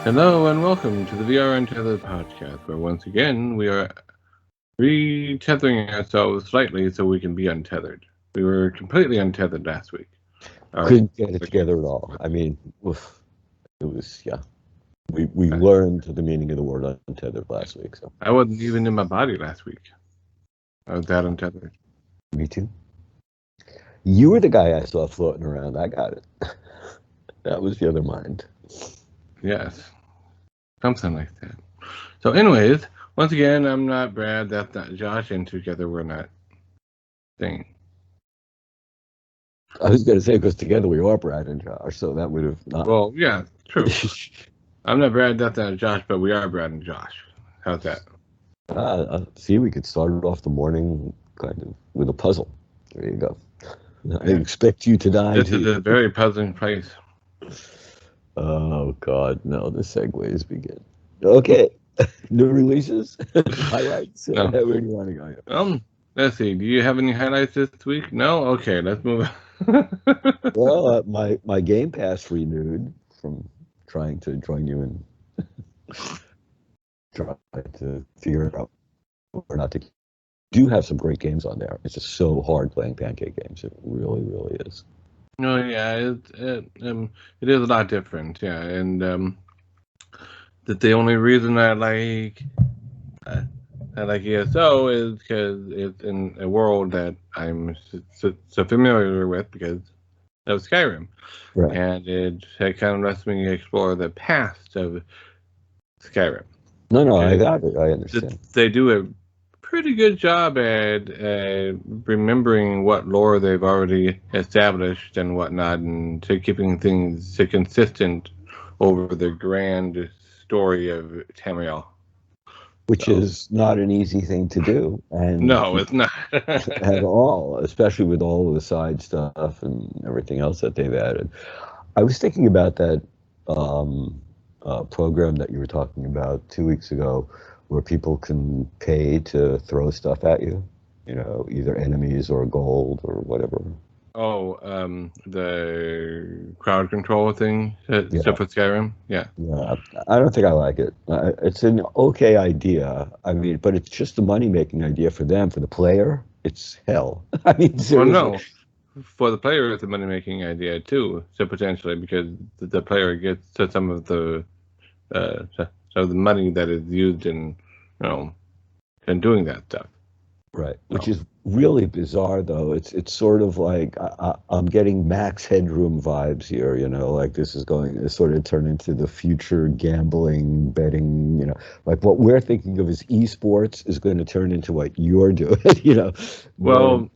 Hello and welcome to the VR Untethered podcast, where once again we are retethering ourselves slightly so we can be untethered. We were completely untethered last week. Couldn't get it together at all. I mean, oof, it was, yeah. We learned the meaning of the word untethered last week. So I wasn't even in my body last week. I was that untethered. me too. You were the guy I saw floating around. I got it. That was the other mind. Yes. Something like that. So anyways, once again, I'm not Brad, that's not Josh, and together we're not singing. I was going to say, because together we are Brad and Josh, so that would have not. Well, yeah, true. I'm not Brad, that's not Josh, but we are Brad and Josh. How's that? See, we could start it off the morning kind of with a puzzle. There you go. I expect you to die. This is a very puzzling place. Oh, God, no, the segues begin. Okay, new releases, highlights. No. Where do you want to go? Let's see. Do you have any highlights this week? No? Okay, let's move on. Well, my Game Pass renewed from trying to join you and try to figure out or not to. Do have some great games on there. It's just so hard playing pancake games. It really, really is. No, yeah, it is a lot different, yeah, and that the only reason I like ESO is because it's in a world that I'm so familiar with because of Skyrim, Right. and it kind of lets me explore the past of Skyrim. No, I got it. I understand. They do a pretty good job at remembering what lore they've already established and whatnot, and to keeping things consistent over the grand story of Tamriel. Which is not an easy thing to do. And no, it's not. at all, especially with all of the side stuff and everything else that they've added. I was thinking about that program that you were talking about 2 weeks ago, where people can pay to throw stuff at you, either enemies or gold or whatever. Oh, the crowd control thing, stuff with Skyrim? Yeah. Yeah, I don't think I like it. It's an okay idea. I mean, but it's just a money-making idea for them. For the player, it's hell. I mean, seriously. Well, no. For the player, it's a money-making idea too. So potentially, because the player gets some of the money that is used in doing that stuff. Right, which is really bizarre, though. It's sort of like I'm getting Max Headroom vibes here, like this is going to sort of turn into the future gambling, betting, like what we're thinking of as esports is going to turn into what you're doing, Well,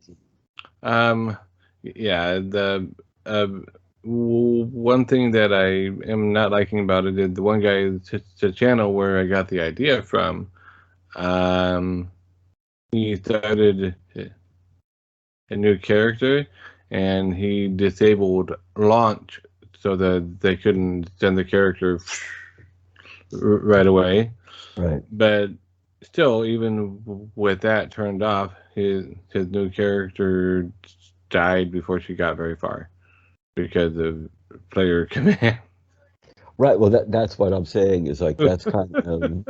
yeah, the one thing that I am not liking about it is the one guy's channel where I got the idea from. He started a new character, and he disabled launch so that they couldn't send the character right away. Right. But still, even with that turned off, his new character died before she got very far because of player command. Right. Well, that's what I'm saying is like that's kind of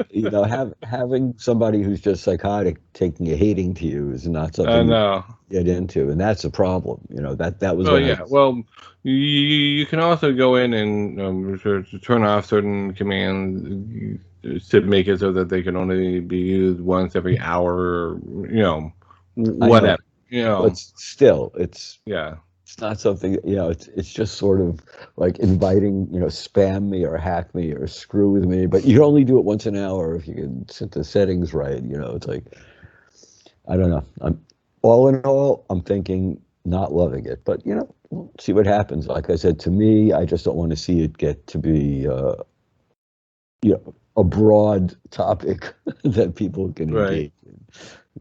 having somebody who's just psychotic taking a hating to you is not something you get into, and that's a problem. That was. Oh yeah. Well, you can also go in and turn off certain commands to make it so that they can only be used once every hour. Or, whatever. But still, it's yeah. It's not something, it's just sort of like inviting, spam me or hack me or screw with me, but you only do it once an hour if you can set the settings right. It's like, I don't know. All in all, I'm thinking not loving it, but, we'll see what happens. Like I said, to me, I just don't want to see it get to be, a broad topic that people can engage in,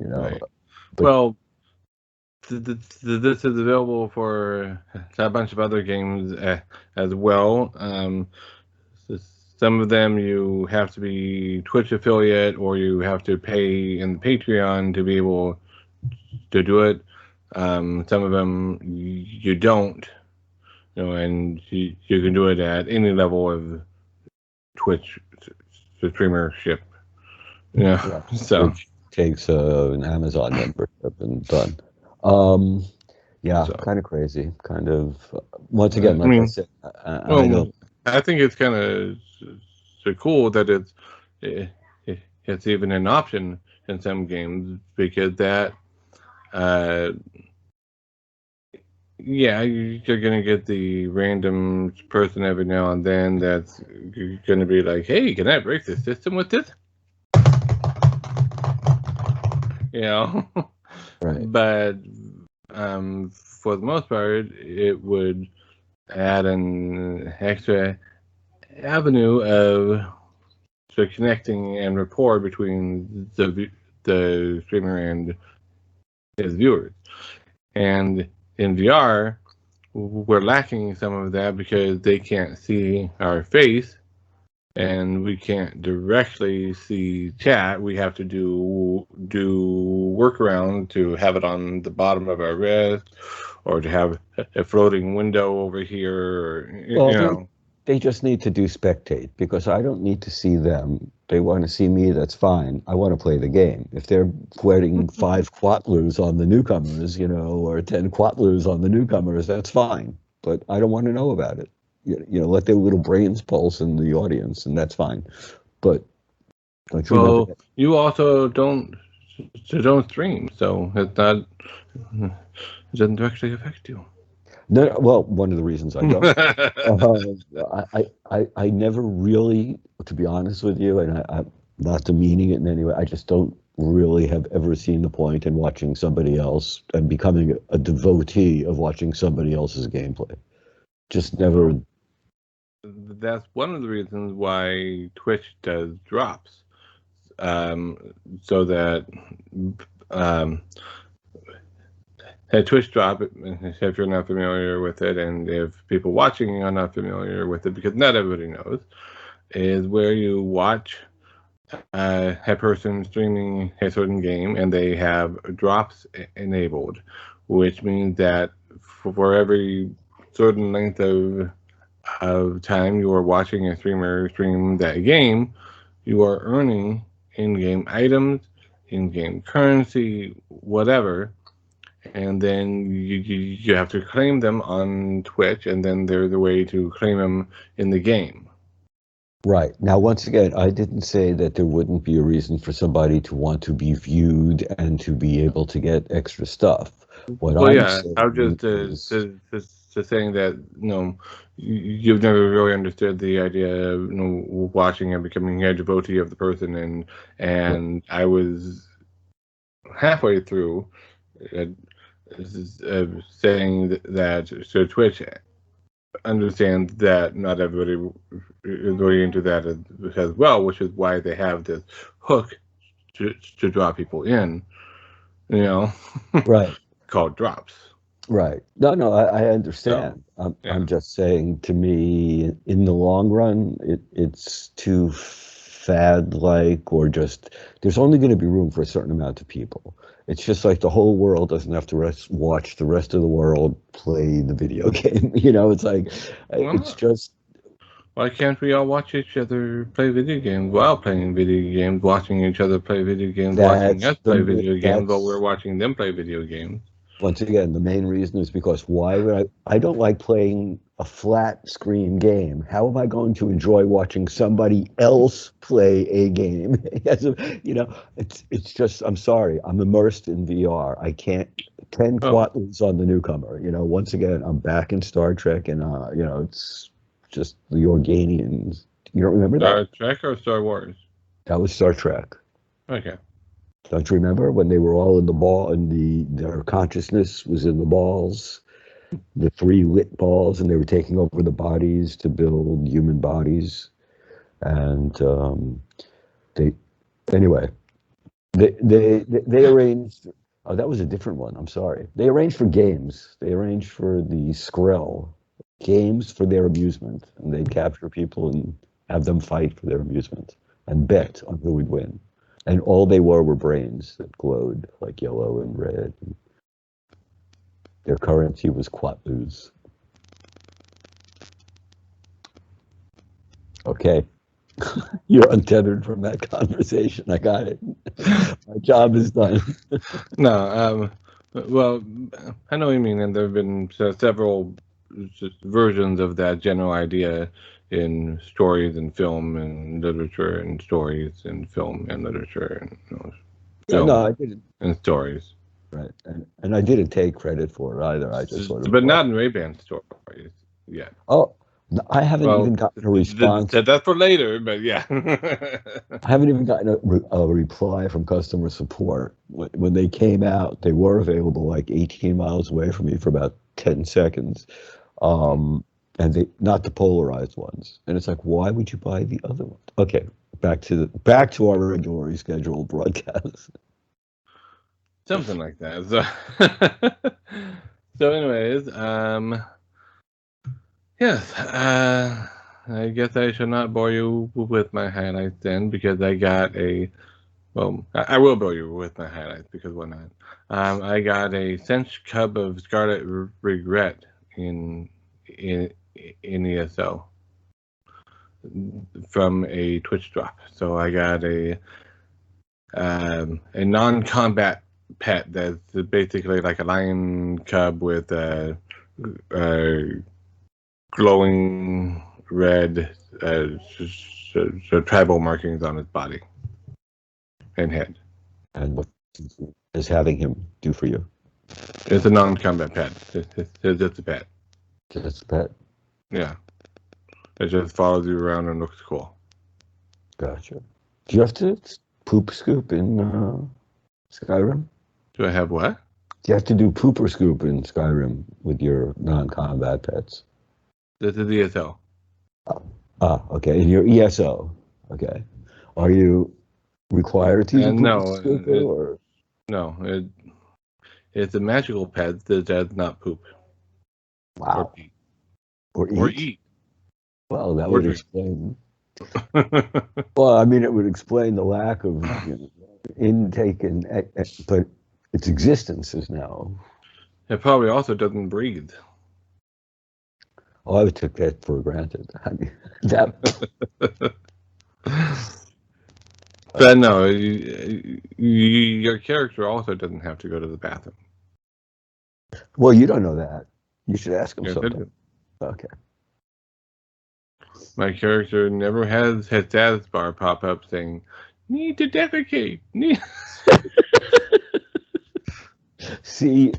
Right. But, well, this is available for a bunch of other games as well. Some of them you have to be Twitch affiliate, or you have to pay in the Patreon to be able to do it. Some of them you don't, and you can do it at any level of Twitch streamership. Yeah, Yeah, so which takes an Amazon membership and done. Um, yeah, so kind of crazy. Kind of, once I again, like I mean, said, I well, don't. I think it's kind of so cool that it, it's even an option in some games because that uh yeah, you're gonna get the random person every now and then that's gonna be like, hey, can I break the system with this? You know, Right. but for the most part, it would add an extra avenue of connecting and rapport between the streamer and his viewers. And in VR, we're lacking some of that because they can't see our face and we can't directly see chat. We have to do workaround to have it on the bottom of our wrist, or to have a floating window over here, or, Well, you know. they just need to do spectate because I don't need to see them. They want to see me, that's fine. I want to play the game. If they're putting 5 quatlus on the newcomers, or 10 quatlus on the newcomers, that's fine. But I don't want to know about it. Let their little brains pulse in the audience, and that's fine. But don't you remember Well, that? you also don't stream, so it doesn't directly affect you. No, well, one of the reasons I don't. I never really, to be honest with you, and I'm not demeaning it in any way, I just don't really have ever seen the point in watching somebody else and becoming a devotee of watching somebody else's gameplay. Just never. That's one of the reasons why Twitch does drops, um, so that um, a Twitch drop, if you're not familiar with it, and if people watching are not familiar with it, because not everybody knows, is where you watch a person streaming a certain game and they have drops enabled, which means that for every certain length of time you are watching a streamer stream that game, you are earning in-game items, in-game currency, whatever, and then you have to claim them on Twitch, and then there's a way to claim them in the game. Right. Now, once again, I didn't say that there wouldn't be a reason for somebody to want to be viewed and to be able to get extra stuff. What Well, I'm yeah, I'm saying just is, saying that you've never really understood the idea of watching and becoming a devotee of the person, and I was halfway through uh, saying that so Twitch understands that not everybody is really into that as well, which is why they have this hook to draw people in, you know, right. called drops. Right. No, I So, understand. I'm yeah. just saying, to me, in the long run, it's too fad-like, or just there's only going to be room for a certain amount of people. It's just like the whole world doesn't have to watch the rest of the world play the video game. It's like it's Well, just why can't we all watch each other play video games while playing video games, watching each other play video games, watching us play video games while we're that's watching them play video games? once again, the main reason is because why would I don't like playing a flat screen game. How am I going to enjoy watching somebody else play a game? It's just, I'm sorry, I'm immersed in VR. I can't 10 Oh, quatlins on the newcomer. Once again, I'm back in Star Trek, and it's just the Organians. You don't remember that? Star Trek or Star Wars? That was Star Trek. Okay. Don't you remember when they were all in the ball and their consciousness was in the balls, the 3 lit balls, and they were taking over the bodies to build human bodies? And they, anyway, they arranged. Oh, that was a different one. I'm sorry. They arranged for games. They arranged for the Skrill games for their amusement, and they'd capture people and have them fight for their amusement and bet on who would win. And all they were brains that glowed like yellow and red. Their currency was quatlus. Okay. You're untethered from that conversation. I got it. My job is done. No, well, I know what you mean, and there have been several versions of that general idea in stories and film and literature, and stories and film and literature, and Yeah, no, film I didn't. and stories. Right, and I didn't take credit for it either. I just sort of But thought, not in Ray-Ban stories yet. oh, I haven't even Well, gotten a response. that's for later, but yeah. I haven't even gotten a reply from customer support. When they came out, they were available like 18 miles away from me for about 10 seconds. And they not the polarized ones. And it's like, why would you buy the other one? Okay, back to our regularly scheduled broadcast. Something like that. So, so anyways, yes, I guess I should not bore you with my highlights then, because I got a, well, I will bore you with my highlights, because why not? I got a cinch cub of Scarlet Regret in ESO from a Twitch drop. So I got a non-combat pet that's basically like a lion cub with glowing red tribal markings on his body and head. And what is having him do for you? It's a non-combat pet. It's just a pet. Just a pet. Yeah. It just follows you around and looks cool. Gotcha. Do you have to poop scoop in Skyrim? Do I have what? Do you have to do pooper scoop in Skyrim with your non-combat pets? This is ESO. Okay. In your ESO. Okay. Are you required to use a pooper scooper, or? No. It's a magical pet that does not poop. Wow. Or eat. Or eat. Well, that would explain. Well, I mean, it would explain the lack of intake but its existence is now. It probably also doesn't breathe. Oh, I would take that for granted. I mean, that. But no, your character also doesn't have to go to the bathroom. Well, you don't know that. You should ask him Yes, something. Okay. My character never has his status bar pop up saying, "Need to defecate." See,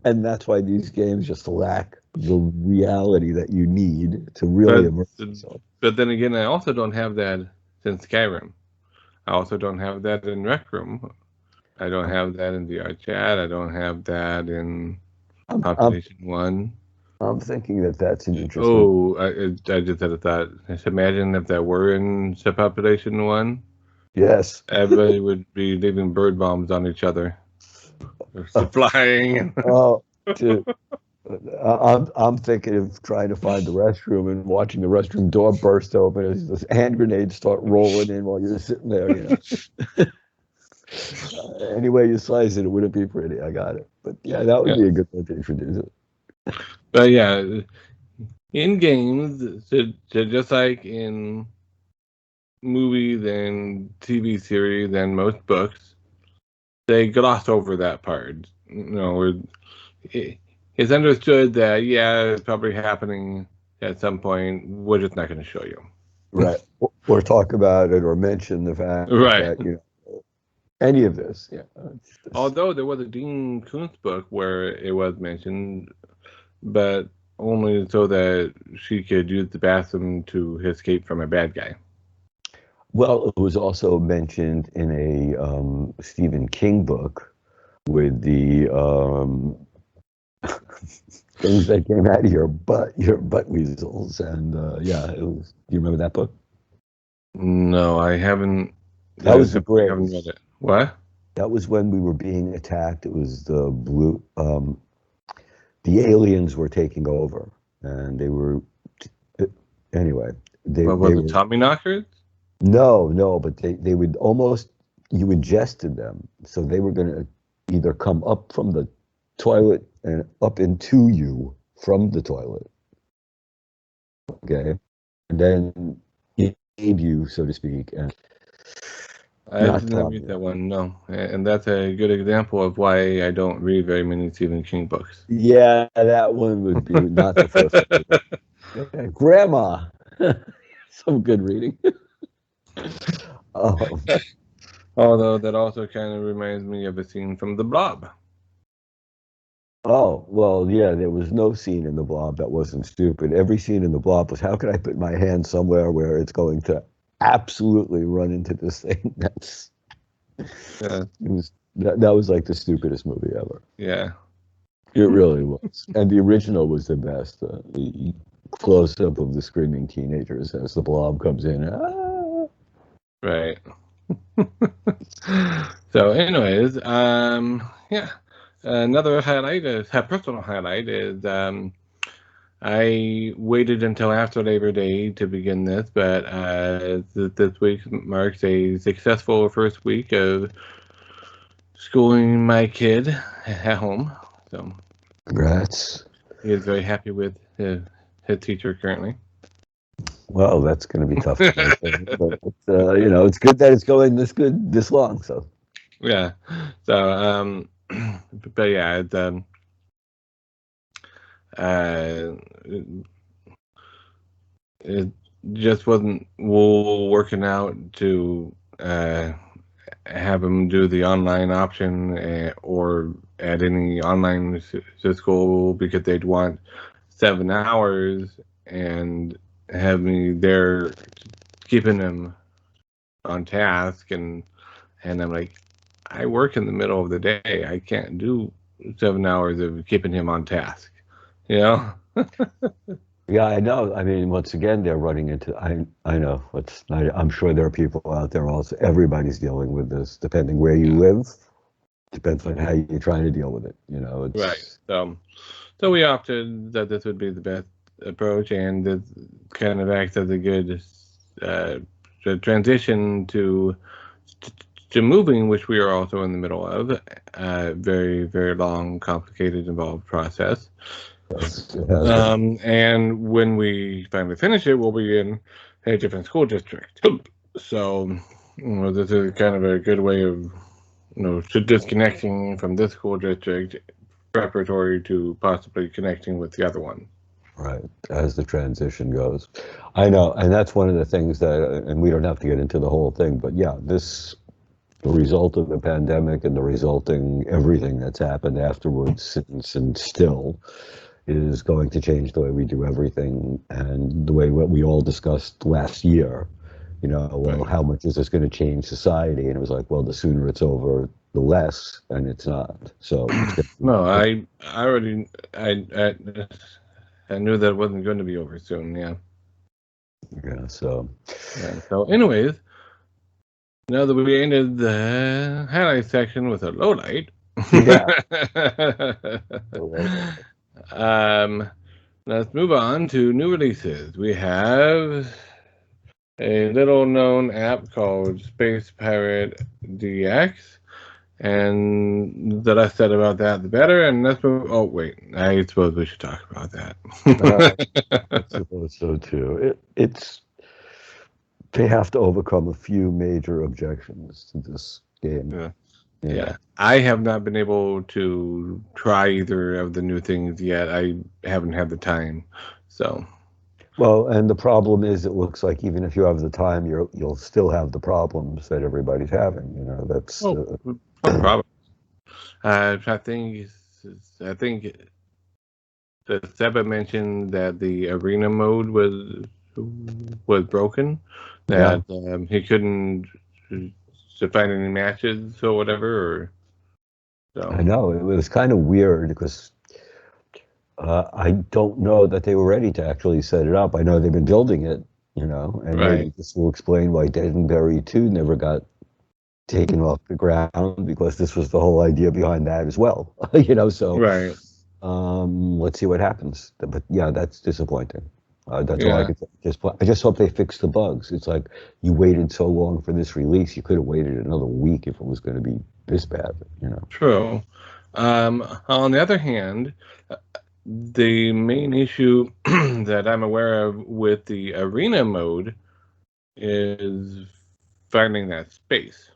and that's why these games just lack the reality that you need to really immerse yourself. But then again, I also don't have that in Skyrim. I also don't have that in Rec Room. I don't have that in VR Chat. I don't have that in Population 1. I'm thinking that's an interesting. Oh, I just had a thought. Just imagine if that were in Population 1. Yes. Everybody would be leaving bird bombs on each other. They're flying. Oh, I'm thinking of trying to find the restroom and watching the restroom door burst open as the hand grenades start rolling in while you're sitting there. Any way you slice it, it wouldn't be pretty. I got it. But yeah, that would be a good way to introduce it. But yeah, in games, just like in movies and TV series and most books, they gloss over that part. It's understood that, it's probably happening at some point. We're just not going to show you. Right. Or talk about it or mention the fact that, any of this. Yeah. Although there was a Dean Koontz book where it was mentioned, but only so that she could use the bathroom to escape from a bad guy. Well, it was also mentioned in a Stephen King book with the things that came out of your butt weasels, and it was. Do you remember that book? No, I haven't. That was the I haven't read it. What? That was when we were being attacked. It was the blue. The aliens were taking over, and they were. Anyway, they were Tommy knockers? No, but they would almost. You ingested them, so they were going to either come up from the toilet and up into you from the toilet. Okay, and then you, so to speak, and I not didn't tell read you. that one, no. And that's a good example of why I don't read very many Stephen King books. Yeah, that one would be not the first one. Yeah, Grandma, some good reading. Um, Although that also kind of reminds me of a scene from The Blob. oh, well, yeah, there was no scene in The Blob that wasn't stupid. Every scene in The Blob was, how can I put my hand somewhere where it's going to absolutely run into this thing? Yeah, That was like the stupidest movie ever. yeah, It really was. And the original was the best. The close up of the screaming teenagers as the blob comes in. Ah! right. So, anyways, yeah. Another highlight is a personal highlight is I waited until after Labor Day to begin this, but this week marks a successful first week of schooling my kid at home. So Congrats. he is very happy with his teacher currently. Well, that's going to be tough to maintain, but it's good that it's going this long. So Yeah. So, but yeah, uh, it just wasn't working out to have him do the online option or at any online to school because they'd want 7 hours and have me there keeping him on task and I'm like, I work in the middle of the day. I can't do 7 hours of keeping him on task. You know? yeah, I know. I mean, once again, they're running into. I know. I'm sure there are people out there also. Everybody's dealing with this, depending where you Yeah. live. Depends on how you're trying to deal with it. Right. It's So we opted that this would be the best approach, and this kind of acts as a good uh, transition to moving, which we are also in the middle of. Very, very long, complicated, involved process. it has been. And when we finally finish it, we'll be in a different school district. So, this is kind of a good way of, to disconnecting from this school district, preparatory to possibly connecting with the other one. Right, as the transition goes. I know, and that's one of the things that, and we don't have to get into the whole thing, but yeah, the result of the pandemic and the resulting everything that's happened afterwards since and still is going to change the way we do everything and the way what we all discussed last year. Well, Right. how much is this going to change society? And it was like, well, the sooner it's over, the less, and it's not. So it's going to No, be, I already, I knew that it wasn't going to be over soon. Yeah. yeah, so. Yeah. So, anyways, now that we ended the highlight section with a low light, Yeah. um, let's move on to new releases. We have a little known app called Space Pirate DX. And the less said about that, the better. And let's move. Oh, wait. I suppose we should talk about I that. suppose so too. They have to overcome a few major objections to this game. Yeah. Yeah. Yeah. I have not been able to try either of the new things yet. I haven't had the time. So, Well, and the problem is, it looks like even if you have the time, you'll still have the problems that everybody's having. That's oh, no problem. I think, I think the Seba mentioned that the arena mode was broken, yeah. that he couldn't find any matches or whatever. Or I so, know it was kind of weird because I don't know that they were ready to actually set it up. I know they've been building it, and right, maybe this will explain why Dead and Buried 2 never got taken off the ground, because this was the whole idea behind that as well. So right, let's see what happens. But yeah, that's disappointing. That's all I yeah, could say. I just hope they fix the bugs. It's like, you waited so long for this release. You could have waited another week if it was going to be this bad. true. On the other hand, the main issue that I'm aware of with the arena mode is finding that space.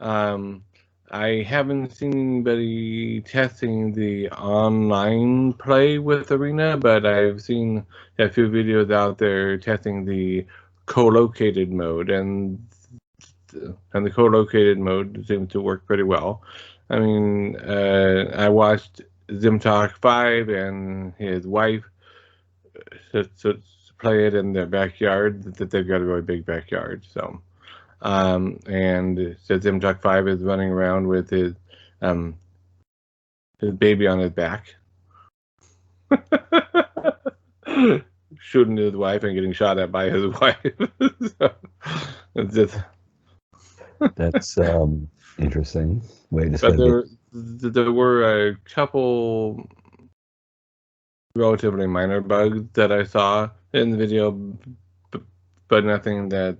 I haven't seen anybody testing the online play with Arena, but I've seen a few videos out there testing the co-located mode, and the co-located mode seems to work pretty well. I mean, I watched Zimtalk5 and his wife play it in their backyard. That they've got a really big backyard, so. And so Zimtalk5 is running around with his baby on his back, shooting his wife and getting shot at by his wife. So, it's just. That's interesting way to But spend it. there were a couple relatively minor bugs that I saw in the video, but nothing that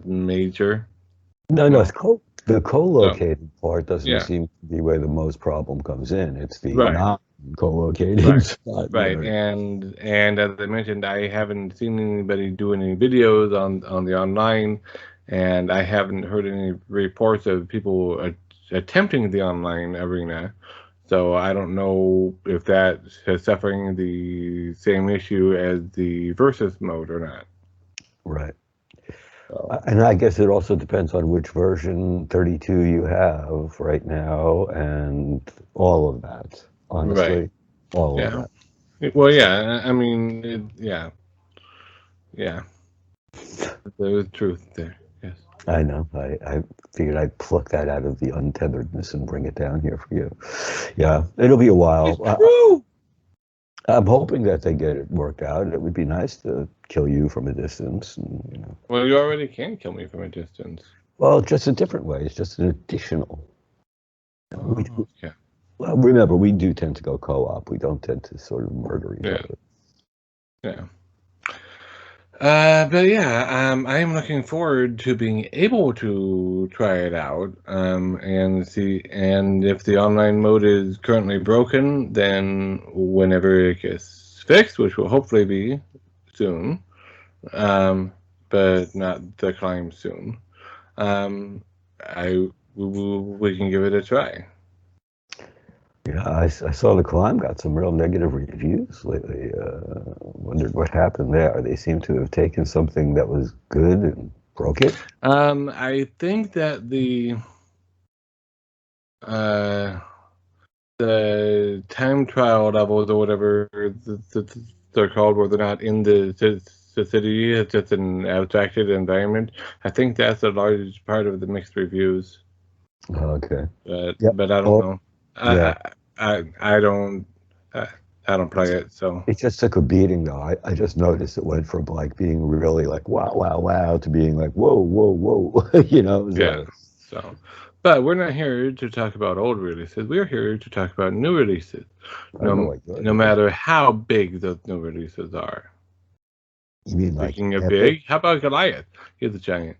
major. No, No. the co-located part doesn't Yeah. seem to be where the most problem comes in. It's the Right. non-co-located Right. spot. Right, where- and as I mentioned, I haven't seen anybody do any videos on the online, and I haven't heard any reports of people attempting the online arena. So I don't know if that is suffering the same issue as the versus mode or not. Right. So, And I guess it also depends on which version 32 you have right now and all of that. Honestly, Right. all Yeah. of that. Well, yeah. I mean, yeah. There is truth there. Yes. I know. I figured I'd pluck that out of the untetheredness and bring it down here for you. Yeah, it'll be a while. It's true. I'm hoping that they get it worked out. It would be nice to kill you from a distance. And, you know. Well, you already can kill me from a distance. Well, just a different way. It's just an additional. Yeah. Well, remember, we do tend to go co-op. We don't tend to sort of murder each other. Yeah. But yeah, I am looking forward to being able to try it out, and see, and if the online mode is currently broken, then whenever it gets fixed, which will hopefully be soon, but not the climb soon, we can give it a try. Yeah, I saw the climb got some real negative reviews lately. Wondered what happened there. They seem to have taken something that was good and broke it. I think that the time trial levels or whatever they're called, where they're not in the city, it's just an abstracted environment. I think that's a large part of the mixed reviews. Okay. But I don't know. Yeah. I don't play it, so. It just took a beating, though. I just noticed it went from like being really like wow, wow, wow to being like whoa, whoa, whoa. You know. Yeah. So, but we're not here to talk about old releases. We're here to talk about new releases. No matter how big those new releases are. You mean like Speaking of big, how about Goliath? He's a giant.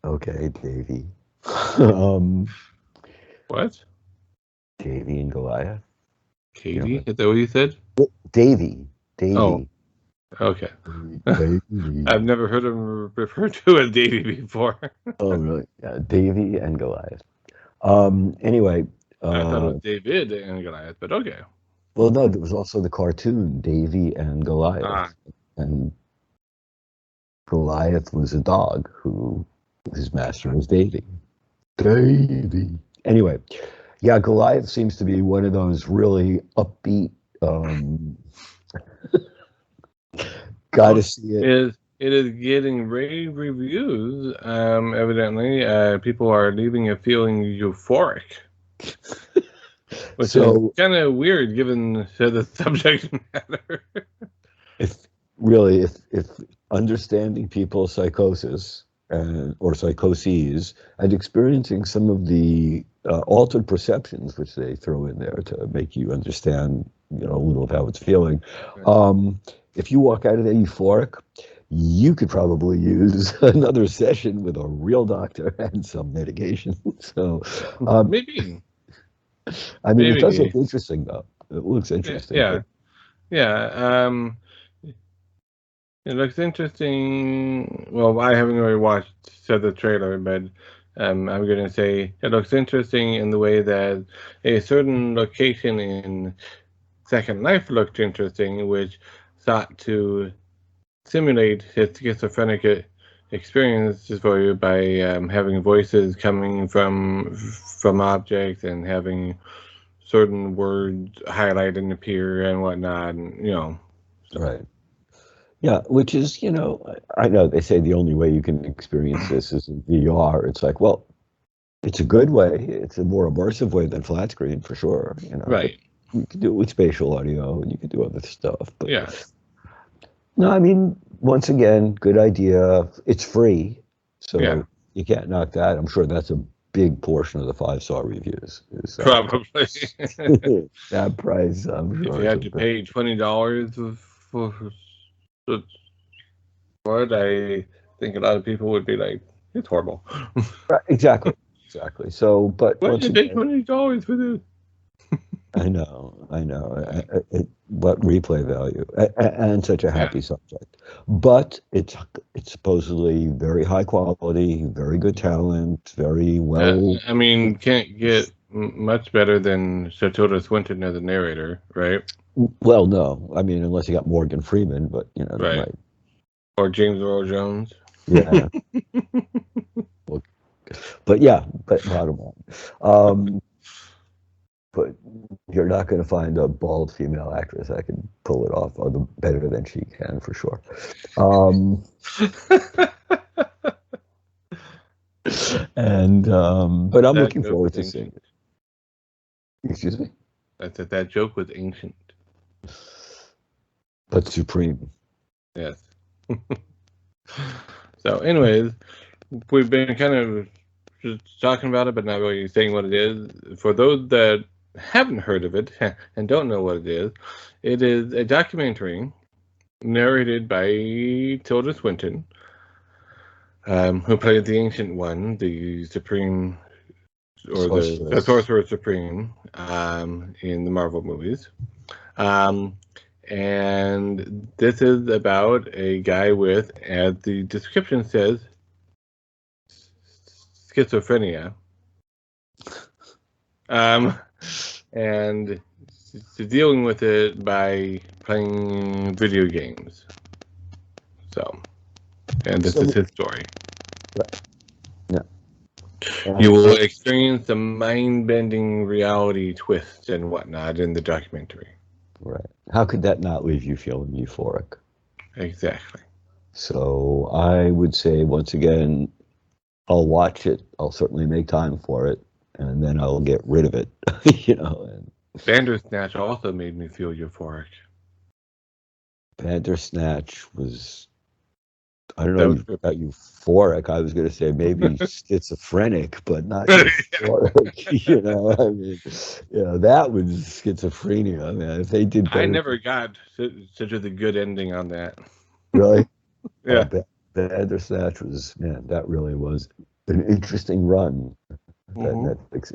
Okay, Davey. What? Davey and Goliath. Katie? Is that what you said? Davey. Oh, okay. Davey. I've never heard him referred to as Davey before. Oh, really? Yeah, Davey and Goliath. Anyway. I thought it was David and Goliath, but okay. Well, no, there was also the cartoon, Davey and Goliath. And Goliath was a dog who his master was Davey. Davey. Anyway, yeah, Goliath seems to be one of those really upbeat. Gotta see it. It is getting rave reviews. Evidently, people are leaving it feeling euphoric, which is kind of weird given the subject matter. If understanding people's psychosis or psychoses and experiencing some of the altered perceptions which they throw in there to make you understand, a little of how it's feeling. If you walk out of there euphoric, you could probably use another session with a real doctor and some medication. So maybe. I mean, it does look interesting, though. It looks interesting. Yeah. It looks interesting. Well, I haven't really said the trailer, but I'm going to say it looks interesting in the way that a certain location in Second Life looked interesting, which sought to simulate his schizophrenic experiences for you by having voices coming from objects and having certain words highlight and appear and whatnot, and So. Right. Yeah, which is, I know they say the only way you can experience this is in VR. It's like, well, it's a good way. It's a more immersive way than flat screen for sure. Right. But you can do it with spatial audio and you can do other stuff. But Yeah. no, I mean, once again, good idea. It's free, so Yeah. you can't knock that. I'm sure that's a big portion of the 5-star reviews. Probably. That price, I'm If sure. you had to pay $20 for for it, I think a lot of people would be like, "It's horrible." Right, exactly. So, but Why did once you pay again, $20 for this? I know. What replay value and such a Yeah. happy subject. But it's supposedly very high quality, very good talent, very well. I mean, can't get much better than Tilda Swinton as a narrator, right? Well, no, I mean, unless you got Morgan Freeman, but that Right. might. Or James Earl Jones. Yeah. But yeah, but bottom line. But you're not going to find a bald female actress that can pull it off better than she can, for sure. But I'm looking forward to seeing it. Excuse me? That joke was ancient. But supreme. Yes. So, anyways, we've been kind of just talking about it, but not really saying what it is. For those that haven't heard of it and don't know what it is a documentary narrated by Tilda Swinton, who played the Ancient One, the Supreme, or the Sorcerer Supreme, in the Marvel movies. And this is about a guy with, as the description says, schizophrenia. And dealing with it by playing video games. So, and this is his story. Right. Yeah. You will experience the mind-bending reality twists and whatnot in the documentary. Right. How could that not leave you feeling euphoric? Exactly. So I would say, once again, I'll watch it. I'll certainly make time for it, and then I'll get rid of it. And Bandersnatch also made me feel euphoric. Bandersnatch was, I don't know about euphoric. I was going to say maybe schizophrenic, but not euphoric. I mean, that was schizophrenia, man. If they did better. I never got such a good ending on that. Really? Yeah. Bandersnatch was, man, that really was an interesting run. That Netflix.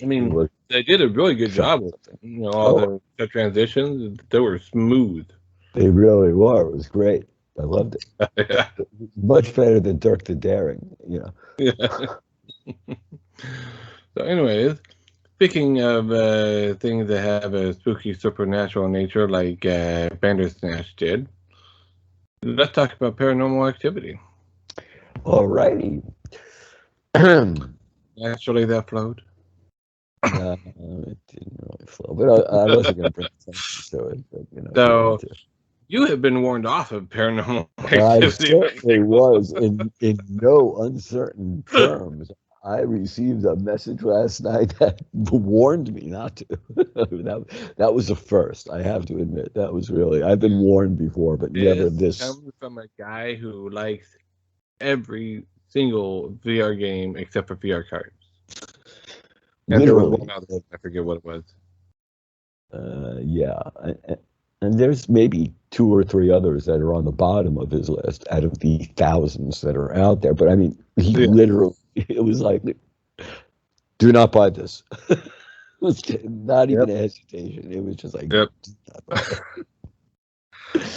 I mean, they did a really good job with it. All the transitions, they were smooth. They really were. It was great. I loved it. Yeah. Much better than Dirk the Daring, Yeah. So, anyways, speaking of things that have a spooky supernatural nature like Bandersnatch did, let's talk about Paranormal Activity. All righty. Naturally, that flowed. It didn't really flow, but I wasn't going to bring attention to it. But, so, you have been warned off of Paranormal Activity. I certainly was, in no uncertain terms. I received a message last night that warned me not to. that was the first, I have to admit. That was really, I've been warned before, but never this. It comes from a guy who likes every single VR game except for VR cards. And literally. There was one other, I forget what it was. Yeah. And there's maybe 2 or 3 others that are on the bottom of his list out of the thousands that are out there. But I mean, he literally, it was like, do not buy this. It was not even a hesitation. It was just like,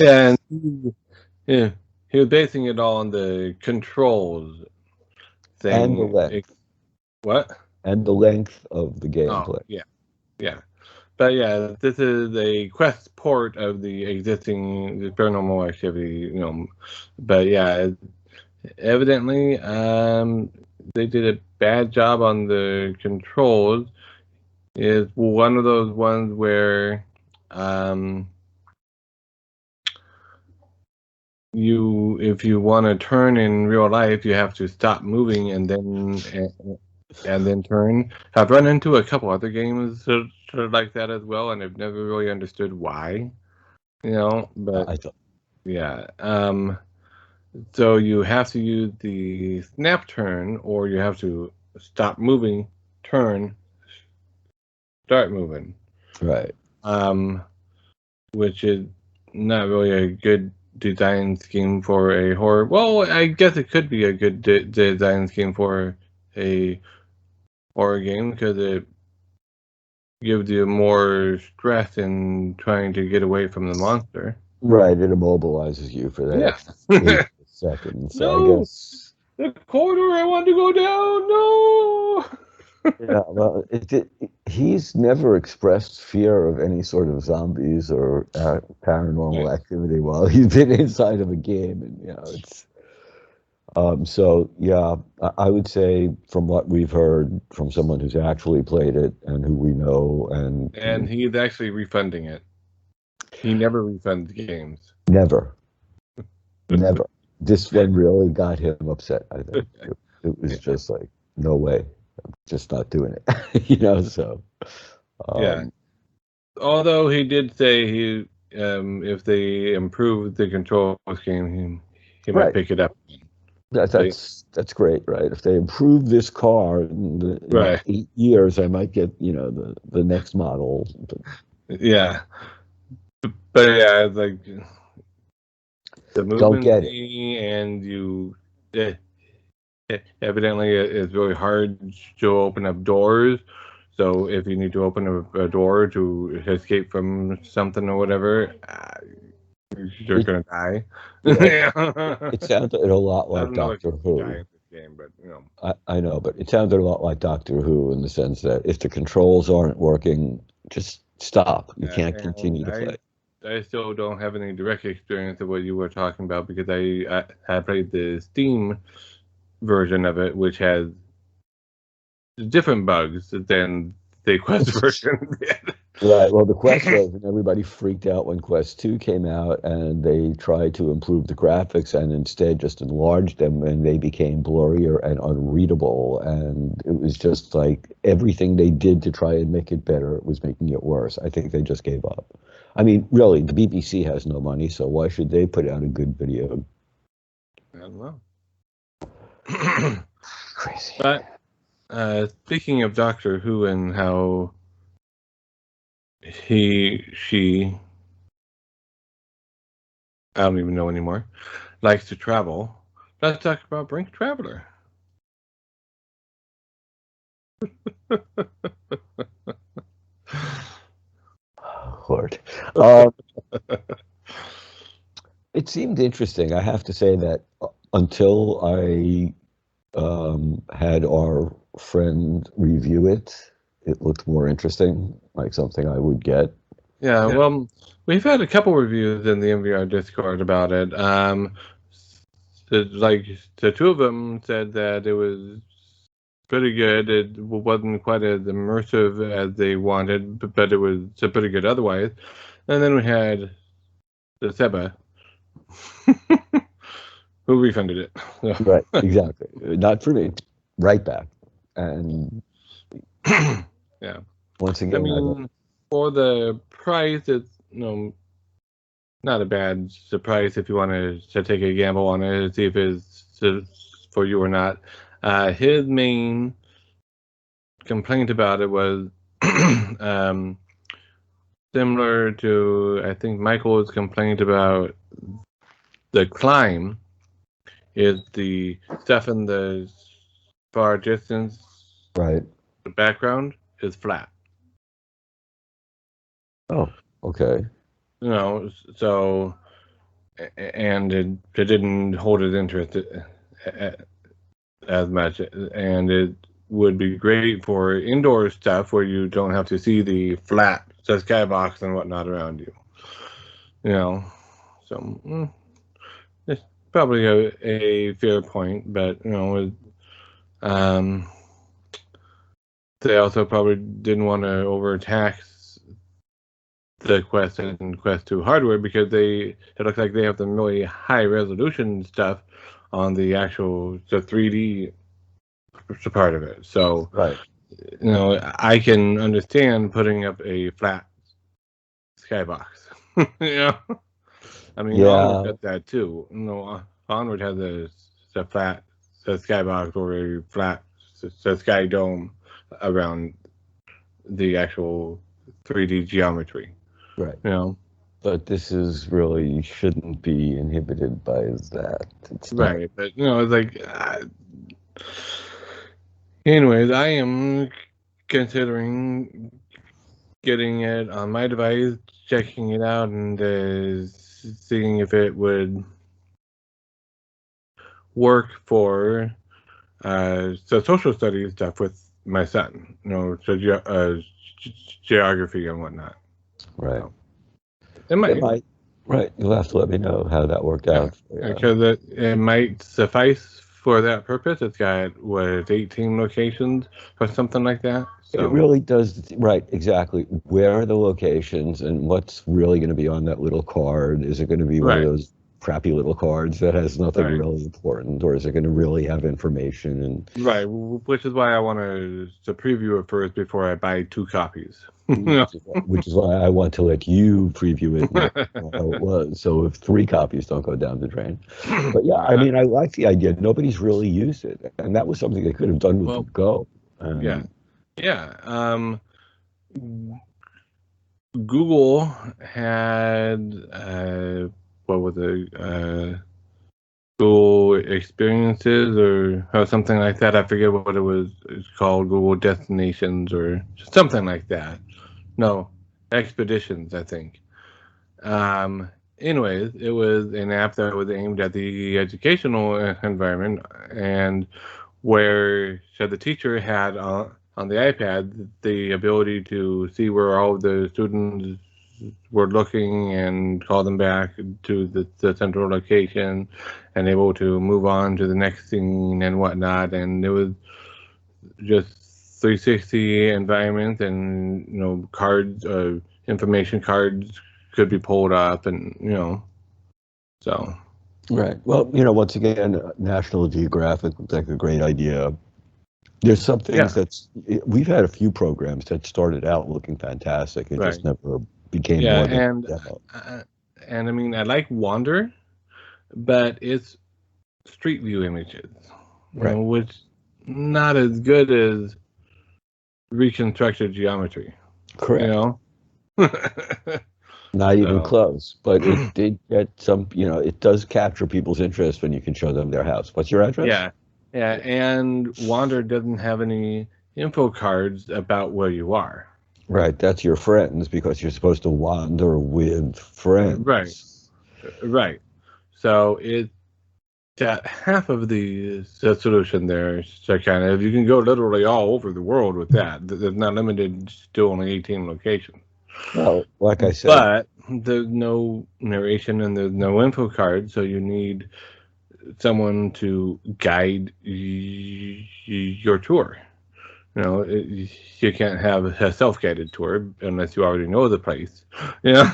Yeah, and yeah, he was basing it all on the controls And the thing. length. What? And the length of the Oh, gameplay. yeah, yeah. But yeah, this is a Quest port of the existing Paranormal Activity, But yeah, evidently, they did a bad job on the controls. Is one of those ones where, um, if you want to turn in real life, you have to stop moving and then turn. I've run into a couple other games sort of like that as well, and I've never really understood why. But I thought, yeah. So you have to use the snap turn, or you have to stop moving, turn, start moving. right. Um, which is not really a good design scheme for a horror. Well, I guess it could be a good design scheme for a horror game because it gives you more stress in trying to get away from the monster. Right. It immobilizes you for that Yeah. extra 8 seconds. So I No, guess, the corridor I want to go down. No. yeah, well, he's never expressed fear of any sort of zombies or paranormal activity while he's been inside of a game. And, it's, so yeah, I would say from what we've heard from someone who's actually played it and who we know, and And he's actually refunding it. He never refunds games. never, never. This one really got him upset, I think. It was just like, no way, I'm just not doing it. So Yeah. um, Although he did say if they improve the control scheme, he might right. pick it up. That, But, that's great, right? If they improve this car in right. 8 years, I might get, the next model. But Yeah. But yeah, it's like the don't movement get it. thing, and evidently it's really hard to open up doors. So if you need to open a door to escape from something or whatever, you're It gonna die. yeah, it sounded a lot I like don't know if Doctor you die Who. in this game, but I know, but it sounded a lot like Doctor Who in the sense that if the controls aren't working, just stop. You can't and continue to play. I still don't have any direct experience of what you were talking about because I played the Steam version of it, which has different bugs than the Quest version did. Right. Well, the Quest version, everybody freaked out when Quest 2 came out, and they tried to improve the graphics and instead just enlarged them, and they became blurrier and unreadable. And it was just like everything they did to try and make it better was making it worse. I think they just gave up. I mean, really, the BBC has no money, so why should they put out a good video? I don't know. Crazy. But speaking of Doctor Who and how she, I don't even know anymore, likes to travel, let's talk about Brink Traveler. Lord. Um, it seemed interesting. I have to say that until I had our friend review it, it looked more interesting, like something I would get. Yeah, well, we've had a couple reviews in the MVR Discord about it. Like the two of them said that it was pretty good. It wasn't quite as immersive as they wanted, but it was pretty good otherwise. And then we had the Seba, who refunded it. Right, exactly. Not for me. Right back. And Yeah, once I again, I don't. mean, for the price, it's not a bad surprise if you want to take a gamble on it, see if it's for you or not. His main complaint about it was um, similar to, I think, Michael's complaint about the climb, is the stuff in the far distance, Right. the background is flat. Oh, okay. So and it didn't hold his interest as much, and it would be great for indoor stuff where you don't have to see the skybox and whatnot around you. You know, so it's probably a fair point, but um, they also probably didn't want to overtax the Quest and Quest 2 hardware because it looks like they have some really high resolution stuff on the 3D part of it. So, Right. I can understand putting up a flat skybox. I mean, Onward Yeah. does that too. Onward has a flat skybox or a flat sky dome around the actual 3D geometry. Right. You know, But this is really shouldn't be inhibited by that. It's not. right? But it's like, anyways, I am considering getting it on my device, checking it out, and seeing if it would work for so social studies stuff with my son. Geography and whatnot. Right. So, it might. It might. Right. You'll have to let me know how that worked Yeah, out. because it might suffice for that purpose. It's got 18 locations or something like that. So It really does. Right. Exactly. Where are the locations and what's really going to be on that little card? Is it going to be one of right, those crappy little cards that has nothing right, really important, or is it going to really have information? And right. Which is why I want to preview it first before I buy 2 copies. which is why I want to let you preview it and let you know how it was. So if 3 copies don't go down the drain. But yeah, I mean, I like the idea. Nobody's really used it, and that was something they could have done with the Well, Go. yeah, yeah. Google had what was it? Google Experiences or something like that. I forget what it was. It's called Google Destinations or something like that. No, Expeditions, I think. Um, anyways, it was an app that was aimed at the educational environment, and where so the teacher had on the iPad the ability to see where all the students were looking and call them back to the central location and able to move on to the next scene and whatnot. And it was just 360 environment, and cards, information cards could be pulled up, and so Right. Well, once again, National Geographic looks like a great idea. There's some things yeah, we've had a few programs that started out looking fantastic. It right, just never became yeah, more than a demo. and I mean, I like Wander, but it's street view images, Right. which not as good as reconstructed geometry, you Correct. know. Not even So close, but it did get some, it does capture people's interest when you can show them their house. What's your address? yeah, yeah, and Wander doesn't have any info cards about where you are. Right. That's your friends because you're supposed to wander with Right, friends. right. So it's got half of the solution there. So kind of, you can go literally all over the world with that. It's not limited to only 18 locations. Well, like I said, But there's no narration and there's no info card, so you need someone to guide your tour. You can't have a self-guided tour unless you already know the place. Yeah.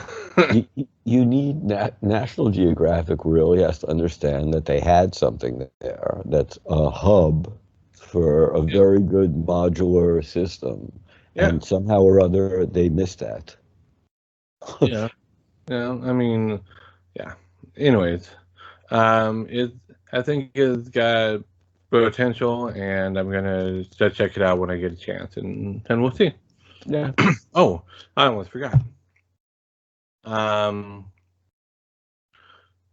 you need National Geographic really has to understand that they had something there that's a hub for a very good modular system, Yeah. and somehow or other they missed that. Yeah. Yeah. I mean, yeah. Anyways, it I think it's got potential, and I'm gonna check it out when I get a chance, and we'll see. Yeah. Oh, I almost forgot. Um,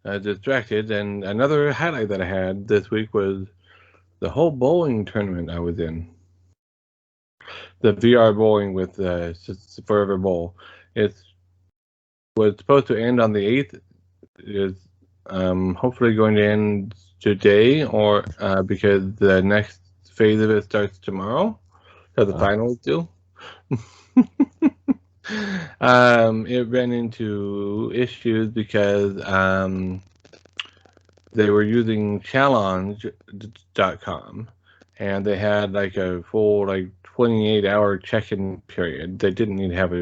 Distracted, and another highlight that I had this week was the whole bowling tournament I was in. The VR bowling with Forever Bowl. It was supposed to end on the 8th. Is hopefully going to end today, or because the next phase of it starts tomorrow, so the finals do. It ran into issues because they were using challenge.com, and they had like a full 28-hour check-in period. They didn't need to have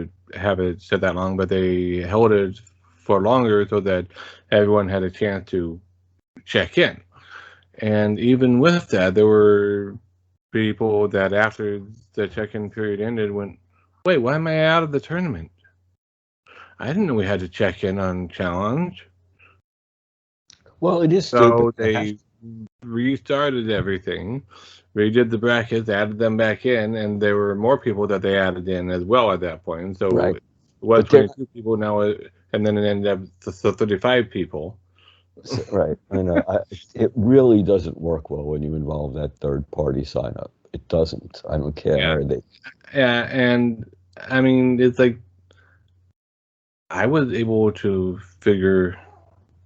it set that long, but they held it for longer so that everyone had a chance to check in. And even with that, there were people that after the check-in period ended went, "Wait, why am I out of the tournament? I didn't know we had to check in on challenge." Well, it is stupid. So they restarted everything, redid the brackets, added them back in, and there were more people that they added in as well at that point. So Right. it was But they're 22 people now, and then it ended up so 35 people. right. I know. It really doesn't work well when you involve that third party sign up. It doesn't. I don't Yeah, care. yeah, and I mean, it's like I was able to figure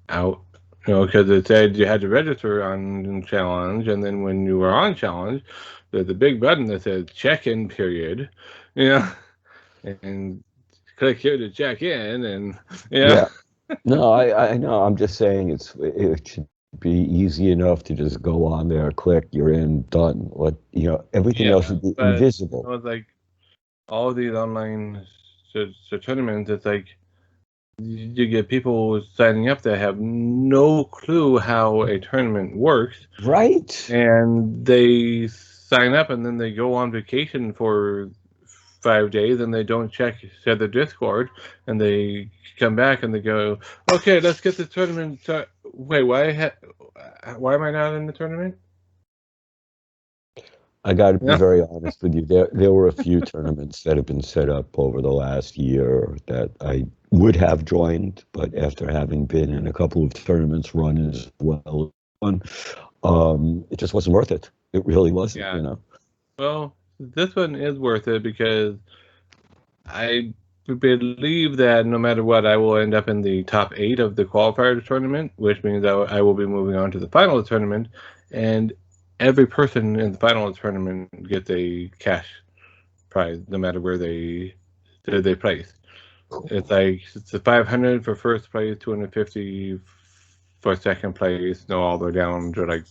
out, because it said you had to register on challenge, and then when you were on challenge, there's a big button that says check-in period, you know, and click here to check in, and Yeah. No, I know. I'm just saying it should be easy enough to just go on there, click, you're in, done. Everything yeah, else should be but invisible. it's like all of these online tournaments. It's like you get people signing up that have no clue how a tournament works, Right. and they sign up and then they go on vacation for 5 days and they don't check the Discord, and they come back and they go, "Okay, let's get the tournament." Wait, why am I not in the tournament? I got to be Yeah, very honest with you. There were a few tournaments that have been set up over the last year that I would have joined, but after having been in a couple of tournaments run as well, one, it just wasn't worth it. It really wasn't, yeah. Well, this one is worth it because I believe that no matter what, I will end up in the top 8 of the qualifier tournament, which means I will be moving on to the final tournament, and every person in the final tournament gets a cash prize, no matter where they place. It's like it's a 500 for first place, 250 for second place, no, all the way down to like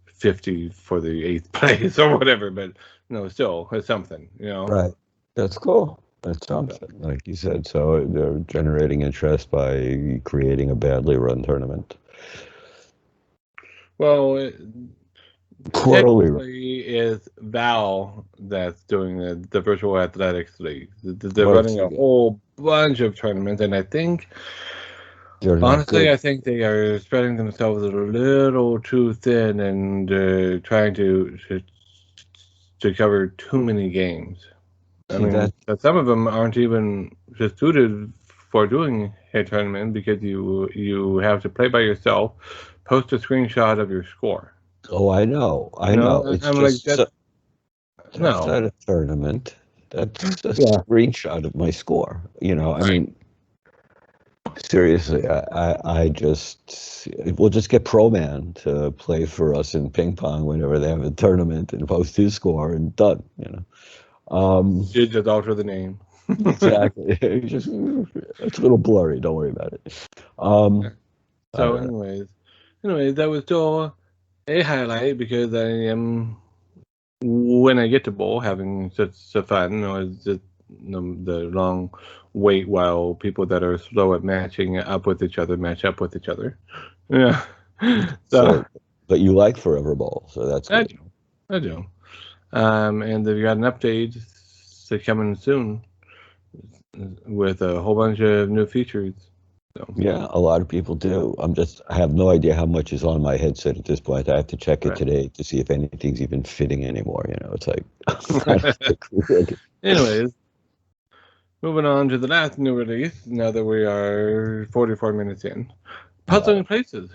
50 for the 8th place or whatever. But no, still it's something. Right. That's cool. That's So, something, like you said. So they're generating interest by creating a badly run tournament. well, Poorly run. technically is Val that's doing the virtual athletics league. They're Well, running a whole bunch of tournaments, and they're not honestly, good. I think they are spreading themselves a little too thin and trying to cover too many games. I See mean, that? some of them aren't even just suited for doing a tournament because you have to play by yourself, post a screenshot of your score. Oh, I know. I know. No, It's I'm like just that's no. not a tournament. That's a Yeah. screenshot of my score. I Right. mean, seriously, I just we'll just get Pro Man to play for us in ping pong whenever they have a tournament and post his score and done. You just alter the name. Exactly. It's a little blurry. Don't worry about it. Um, I So, don't know. anyways, that was still a highlight because I am, when I get to bowl, having such fun. It's just the long wait while people that are slow at matching up with each other match up with each other. Yeah. So So, but you like Forever Bowl, so that's I good. do, I do. And they've got an update coming soon with a whole bunch of new features. So, Yeah, a lot of people do. I have no idea how much is on my headset at this point. I have to check it right. today to see if anything's even fitting anymore. It's like, I don't think really. Anyways, moving on to the last new release. Now that we are 44 minutes in, Yeah. Puzzling Places.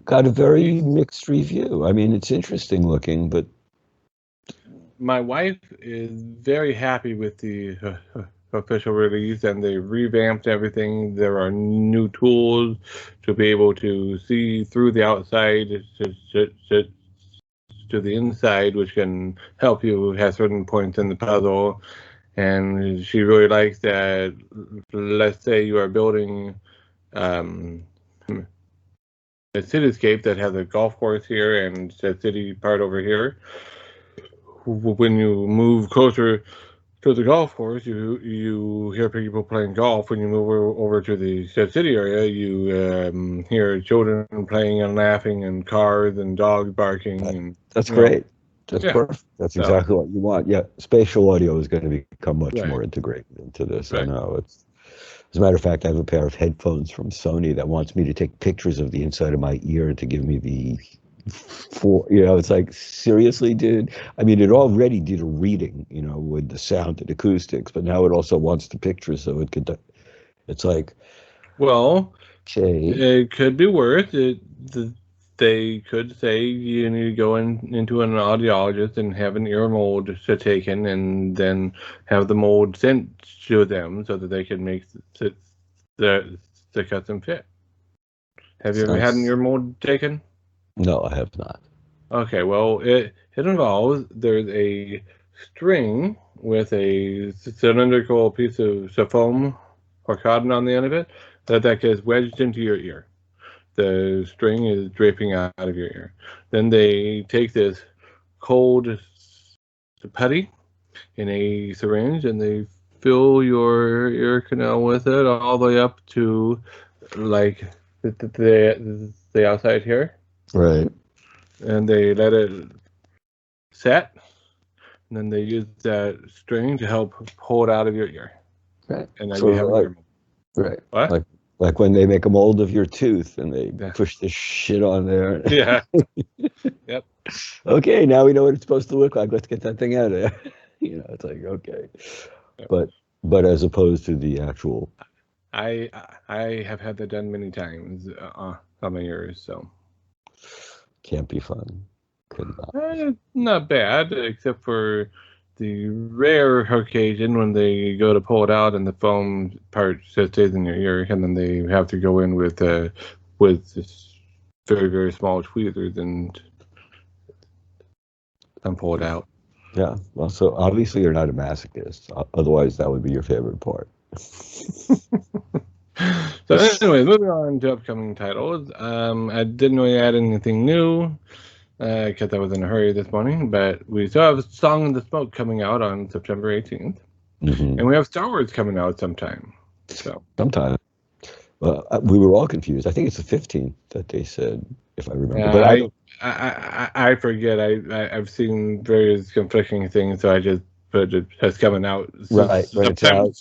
Got a very These, mixed review. I mean, it's interesting looking, but my wife is very happy with the official release, and they revamped everything. There are new tools to be able to see through the outside to the inside, which can help you at certain points in the puzzle. And she really likes that. Let's say you are building um, a cityscape that has a golf course here and a city part over here. When you move closer to the golf course, you hear people playing golf. When you move over to the city area, you hear children playing and laughing, and cars and dogs barking, and That's great. That's yeah. perfect. That's exactly what you want. Yeah, spatial audio is going to become much Right. more integrated into this. Right. I know. It's, as a matter of fact, I have a pair of headphones from Sony that wants me to take pictures of the inside of my ear to give me the it's like, seriously, dude. I mean, it already did a reading, with the sound and acoustics, but now it also wants the pictures, so it could. It's like, well, okay, it could be worse. They could say you need to go into an audiologist and have an ear mold taken, and then have the mold sent to them so that they can make the custom fit. Have you ever had an ear mold taken? No, I have not. Okay, well, it involves, there's a string with a cylindrical piece of foam or cotton on the end of it that gets wedged into your ear. The string is draping out of your ear. Then they take this cold putty in a syringe and they fill your ear canal with it all the way up to like the outside here. Right. And they let it set, and then they use that string to help pull it out of your ear. Right. And now you have an ear mold. Right. What? Like when they make a mold of your tooth and they push this shit on there. Yeah. Yep. Okay, now we know what it's supposed to look like. Let's get that thing out of there. It's like, okay. Yep. But as opposed to the actual. I have had that done many times on my ears, so. Can't be fun. Could not. Not bad, except for the rare occasion when they go to pull it out and the foam part just stays in your ear, and then they have to go in with this very, very small tweezers and pull it out. Yeah. Well, so obviously you're not a masochist. Otherwise, that would be your favorite part. So anyways, moving on to upcoming titles. I didn't really add anything new because I was in a hurry this morning, but we still have Song in the Smoke coming out on September 18th. And we have Star Wars coming out sometime. Sometime. Well, we were all confused. I think it's the 15th that they said, if I remember. But I forget. I've seen various conflicting things, so I just put it as coming out. Right, when it's out.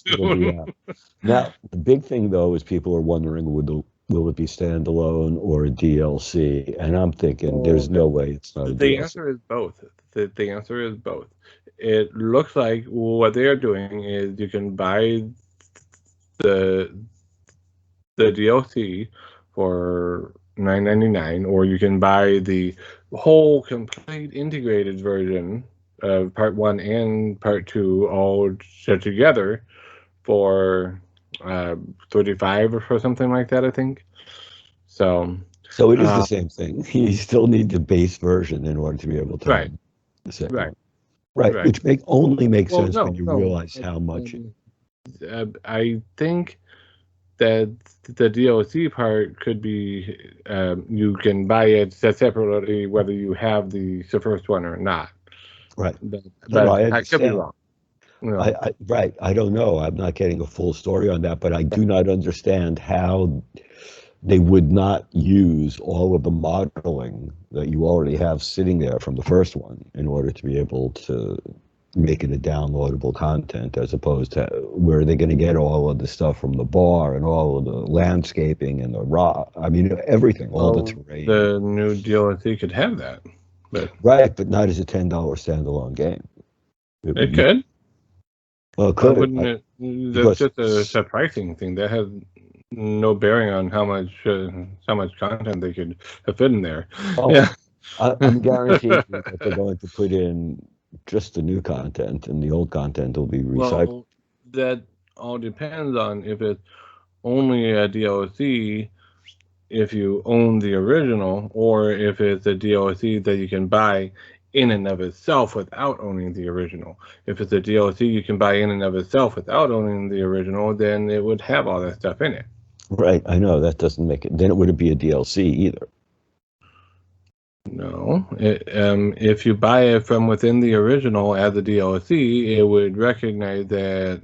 Now, the big thing, though, is people are wondering, will it be standalone or a DLC? And I'm thinking, there's no way it's not a DLC. The answer is both. The answer is both. It looks like what they are doing is you can buy the DLC for $9.99, or you can buy the whole complete integrated version of Part 1 and Part 2 all set together for $35 or something like that, I think. So it is the same thing. You still need the base version in order to be able to right. The second right. Which only makes sense when you realize how much. I think that the DLC part could be you can buy it separately whether you have the first one or not. Right. But I could be wrong. No. I don't know. I'm not getting a full story on that, but I do not understand how they would not use all of the modeling that you already have sitting there from the first one in order to be able to make it a downloadable content, as opposed to where are they going to get all of the stuff from the bar and all of the landscaping and the rock. I mean, everything, all the terrain. The new DLC could have that. But not as a $10 standalone game. It could. Well, it could. That's just a pricing thing. That has no bearing on how much content they could fit in there. Oh, yeah. I'm guaranteed that they're going to put in just the new content, and the old content will be recycled. Well, all depends on if it's only a DLC if you own the original, or if it's a DLC that you can buy in and of itself without owning the original. If it's a DLC you can buy in and of itself without owning the original, then it would have all that stuff in it. Right, I know that doesn't make it. Then it wouldn't be a DLC either. No, if you buy it from within the original as a DLC, it would recognize that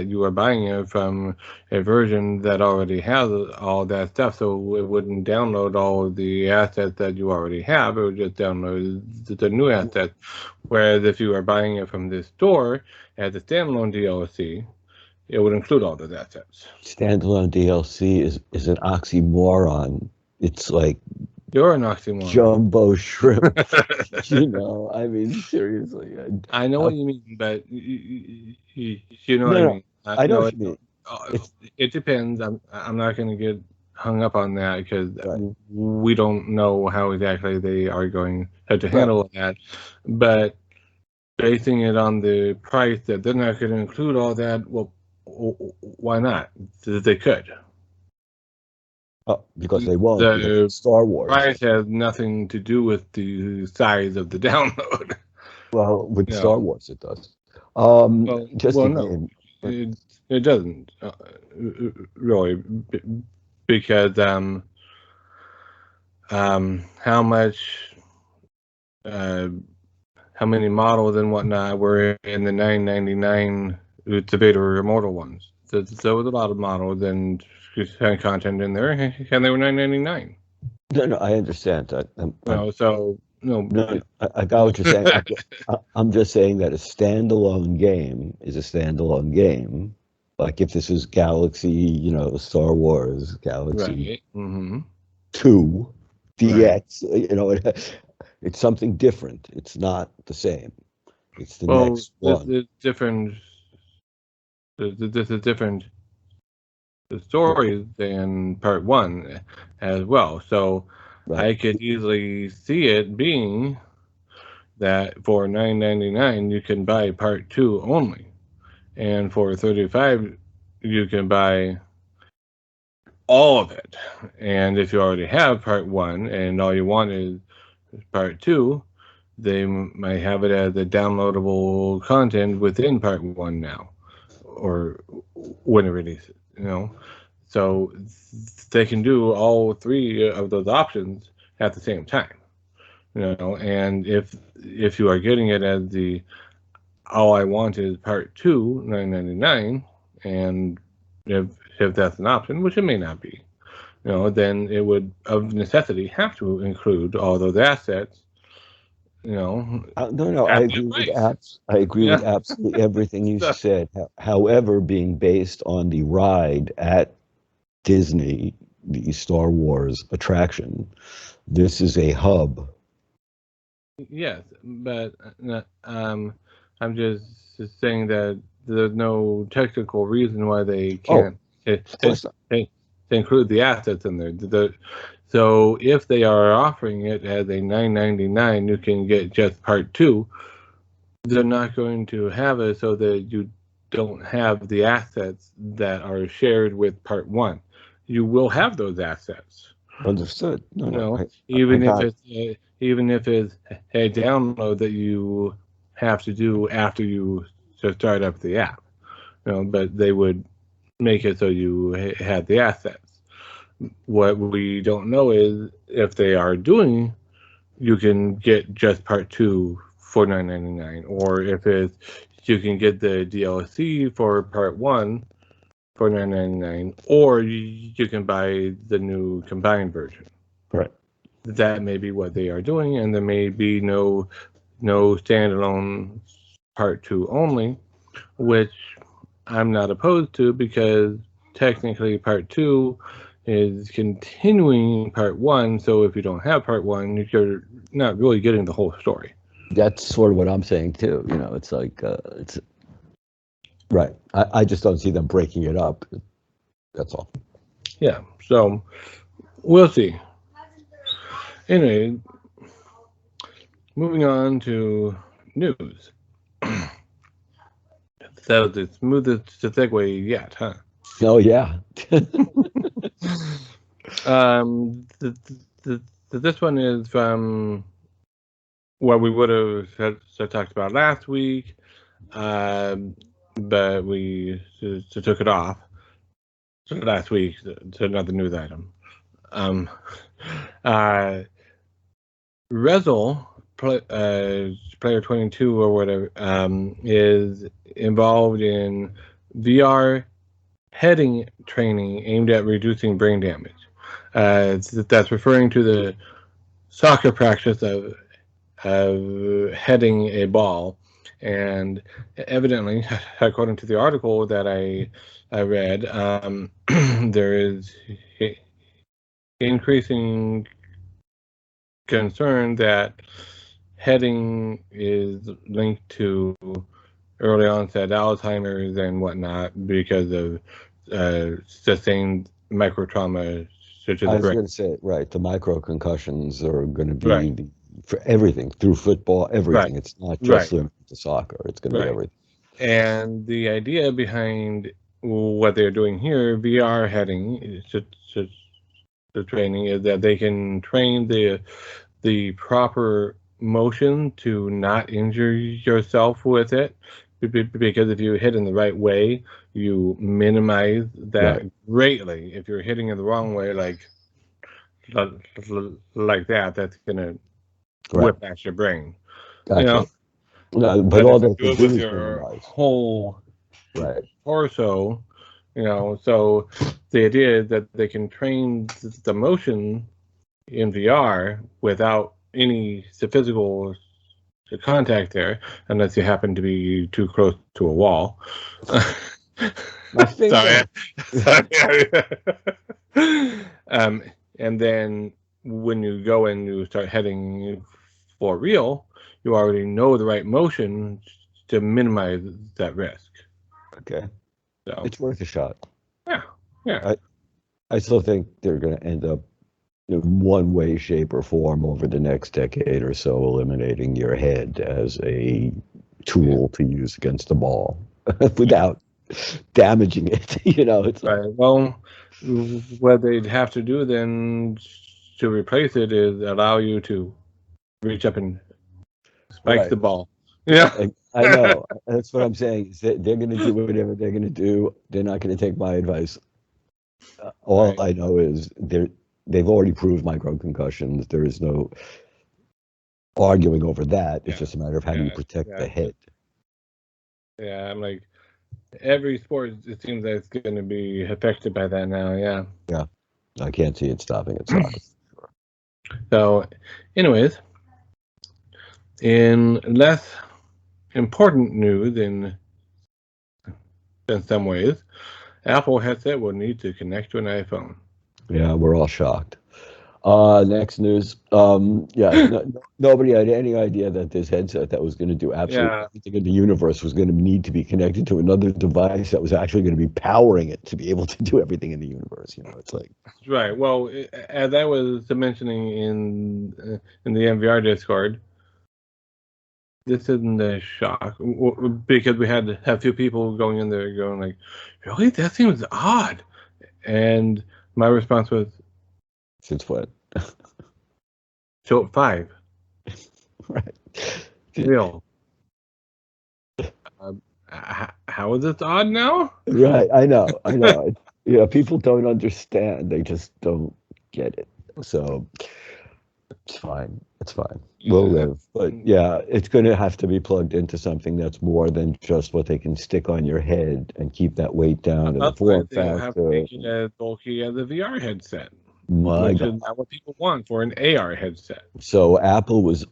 you are buying it from a version that already has all that stuff. So it wouldn't download all of the assets that you already have. It would just download the new assets. Whereas if you are buying it from this store as a standalone DLC, it would include all those assets. Standalone DLC is an oxymoron. It's like You're an oxymoron. Jumbo shrimp. You know, I mean, seriously. I know what you mean, but you know what I mean. I know what you mean. It depends. I'm not going to get hung up on that because Right. we don't know how exactly they are going to handle that. But basing it on the price that they're not going to include all that, well, why not? They could. Because they won't. The because it's Star Wars. Price has nothing to do with the size of the download. Well, with Star Wars, it does. Just well, a no, game. it doesn't really, because how much, how many models and whatnot were in the $9.99 Untethered Immortal ones? There was a lot of models and content in there, and they were $9.99. No, I understand that. No, I got what you're saying. I'm just saying that a standalone game is a standalone game. Like if this is Galaxy, Star Wars Galaxy right. 2 DX, right. It's something different. It's not the same. It's the next one. It's different. This is different stories than part 1 as well. So right. I could easily see it being that for $9.99 you can buy part 2 only, and for $35 you can buy all of it. And if you already have part 1 and all you want is part 2, they might have it as a downloadable content within part 1 now, or when it releases, So they can do all 3 of those options at the same time, and if you are getting it as the all I want is part 2, $9.99, and if that's an option, which it may not be, then it would of necessity have to include all those assets. No, I agree with absolutely everything you said. However, being based on the ride at Disney, the Star Wars attraction, this is a hub. Yes, but I'm just saying that there's no technical reason why they can't include the assets in there. So if they are offering it as a $9.99, you can get just part 2. They're not going to have it so that you don't have the assets that are shared with part 1. You will have those assets. Understood. Even if it's a download that you have to do after you start up the app, but they would make it so you have the assets. What we don't know is if they are doing, you can get just part 2 for $9.99, or if it's you can get the DLC for part 1 for $9.99, or you can buy the new combined version. Right. That may be what they are doing, and there may be no standalone part 2 only, which I'm not opposed to, because technically part 2 is continuing part 1. So if you don't have part 1, you're not really getting the whole story. That's sort of what I'm saying too. It's like it's right. I just don't see them breaking it up. That's all. Yeah. So we'll see. Anyway, moving on to news. That was the smoothest segue yet, huh? Oh yeah. um, th- th- this one is from what we would have talked about last week, but we took it off last week to another news item. Uh, Rezel, player 22 or whatever, is involved in VR heading training aimed at reducing brain damage. That's referring to the soccer practice of heading a ball, and evidently, according to the article that I read, there is increasing concern that heading is linked to early onset Alzheimer's and whatnot because of sustained microtrauma such as I was brain. going to say, right, the micro concussions are going to Right, be for everything through football, right, everything. It's not right, just limited to soccer. It's going to be right. everything. And the idea behind what they're doing here, VR heading, the training, is that they can train the proper motion to not injure yourself with it. Because if you hit in the right way, you minimize that Right. greatly. If you're hitting in the wrong way, like that, that's gonna Right. whiplash your brain. You know, Gotcha. No, but but all if they you have do to it do with is your minimize. whole Right. torso, so the idea is that they can train the motion in VR without any physical contact there, unless you happen to be too close to a wall. My Sorry. finger. Sorry. And then when you go and you start heading for real, you already know the right motion to minimize that risk. Okay. So, It's worth a shot. yeah, yeah. I still think they're going to end up in one way, shape, or form over the next decade or so, eliminating your head as a tool to use against the ball without damaging it. It's like, Right. Well, what they'd have to do then to replace it is allow you to reach up and spike right. the ball. Yeah. I know. That's what I'm saying. Is that they're going to do whatever they're going to do. They're not going to take my advice. All Right. I know is they've already proved micro concussions. There is no arguing over that. It's Yeah. just a matter of how do you Yeah. protect the Yeah. head. Yeah. I'm like, every sport, it seems that it's going to be affected by that now. Yeah. Yeah. I can't see it stopping at soccer. So, anyways, in less important news in some ways, Apple headset will need to connect to an iPhone. Yeah, we're all shocked. Next news. Yeah, nobody had any idea that this headset that was going to do absolutely Yeah. everything in the universe was going to need to be connected to another device that was actually going to be powering it to be able to do everything in the universe. It's like, Right. Well, as I was mentioning in the MVR Discord, this isn't a shock because we had a few people going in there going like, "Really? That seems odd." And my response was, since when? "Show 5, Right. real. How is this odd now?" Right. I know. I know. People don't understand. They just don't get it. So it's fine. It's fine. We'll Yeah. live. But yeah, it's going to have to be plugged into something that's more than just what they can stick on your head and keep that weight down, and the Otherwise, form they'll have to factor. make it as bulky as a VR headset, My which God. is not what people want for an AR headset. So Apple was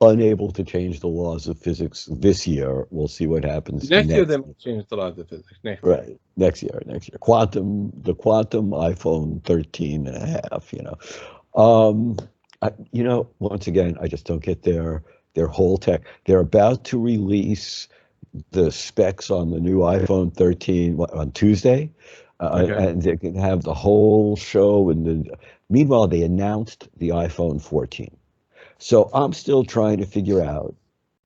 unable to change the laws of physics this year. We'll see what happens Next year, they next. might change the laws of physics. Next year. Right. Next year. The quantum iPhone 13 and a half. Once again, I just don't get their whole tech. They're about to release the specs on the new iPhone 13 on Tuesday, Okay. and they can have the whole show. Meanwhile, they announced the iPhone 14. So I'm still trying to figure out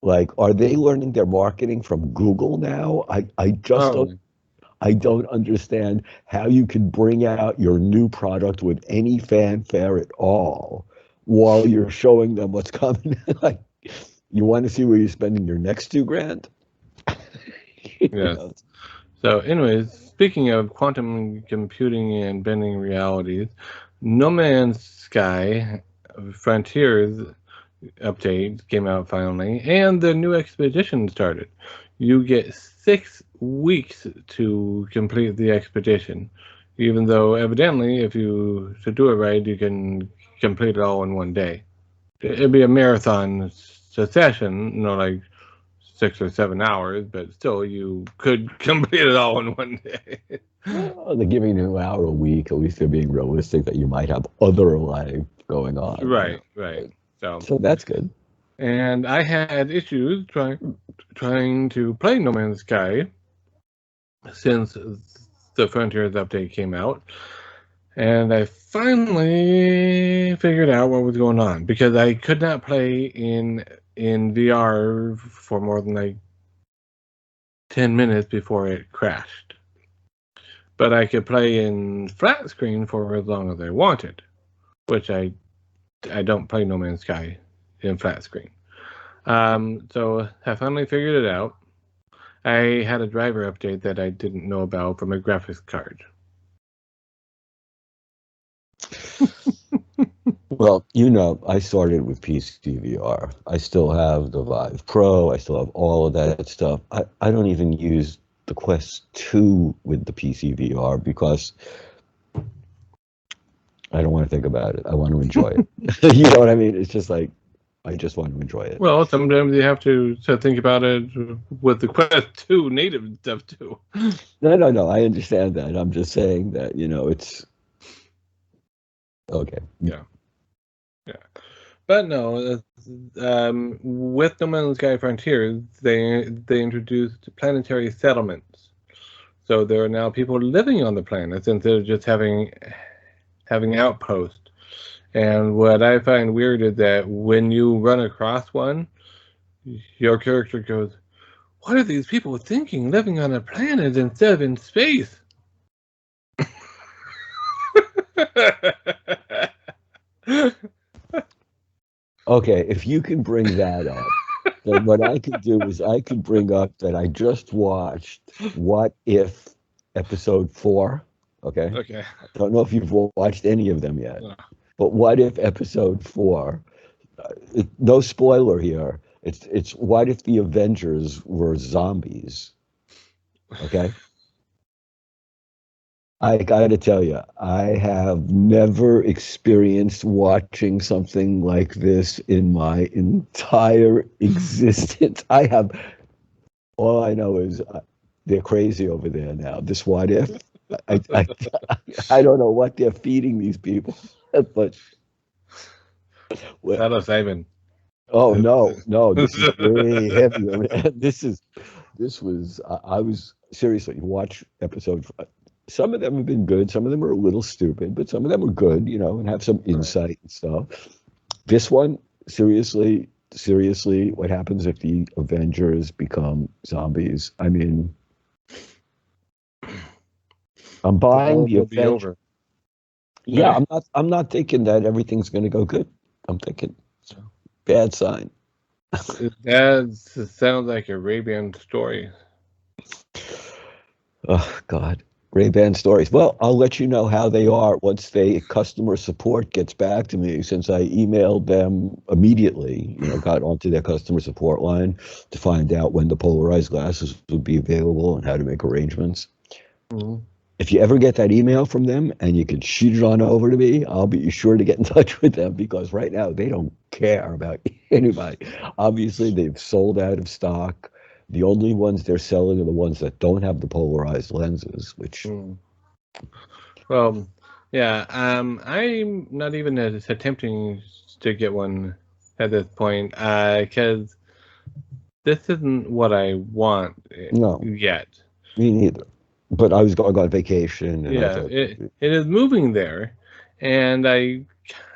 Like, are they learning their marketing from Google now? I just don't. Oh, I don't understand how you can bring out your new product with any fanfare at all while you're showing them what's coming. Like, you want to see where you're spending your next 2 grand? You yes. know, So, anyways, speaking of quantum computing and bending realities, No Man's Sky Frontiers update came out finally, and the new expedition started. You get 6 weeks to complete the expedition, even though evidently, if you to do it right, you can complete it all in one day. It'd be a marathon session, like 6 or 7 hours, but still, you could complete it all in one day. well, they're giving you an hour a week. At least they're being realistic that you might have other life going on. Right, right. So, So that's good. and I had issues trying to play No Man's Sky since the Frontiers update came out, and I finally figured out what was going on because I could not play in VR for more than like 10 minutes before it crashed. But I could play in flat screen for as long as I wanted, which I don't play No Man's Sky in flat screen. So I finally figured it out. I had a driver update that I didn't know about from a graphics card. Well, I started with PC VR. I still have the Vive Pro. I still have all of that stuff. I don't even use the Quest 2 with the PC VR because I don't want to think about it. I want to enjoy it. You know what I mean? It's just like, I just want to enjoy it. Well, sometimes you have to think about it with the Quest 2 native stuff too. No. I understand that. I'm just saying that, it's okay. Yeah, yeah. But no, with No Man's Sky Frontiers, they introduced planetary settlements. So there are now people living on the planets instead of just having outposts. And what I find weird is that when you run across one, your character goes, "What are these people thinking, living on a planet instead of in space?" Okay, if you can bring that up, then what I could do is I could bring up that I just watched What If episode 4. Okay. Okay. Don't know if you've watched any of them yet, but What If episode 4, no spoiler here. It's what if the Avengers were zombies? Okay. I got to tell you, I have never experienced watching something like this in my entire existence. All I know is they're crazy over there now. This what if? I, I don't know what they're feeding these people, but well, That'll Simon. oh no, this is way heavier, man. I was seriously watch episode. Some of them have been good. Some of them are a little stupid, but some of them are good, and have some insight and stuff. This one, seriously, what happens if the Avengers become zombies? I mean, I'm The buying world the will be Avengers. over. Yeah, Right? I'm not thinking that everything's going to go good. I'm thinking bad sign. That sounds like a Arabian story. Oh God. Ray-Ban stories. Well, I'll let you know how they are once customer support gets back to me, since I emailed them immediately, got onto their customer support line to find out when the polarized glasses would be available and how to make arrangements. Mm-hmm. If you ever get that email from them and you can shoot it on over to me, I'll be sure to get in touch with them, because right now they don't care about anybody. Obviously, they've sold out of stock. The only ones they're selling are the ones that don't have the polarized lenses, which Well, yeah. I'm not even attempting to get one at this point, because this isn't what I want no, yet. me neither. But I was going on vacation and I Yeah, thought, it is moving there, and I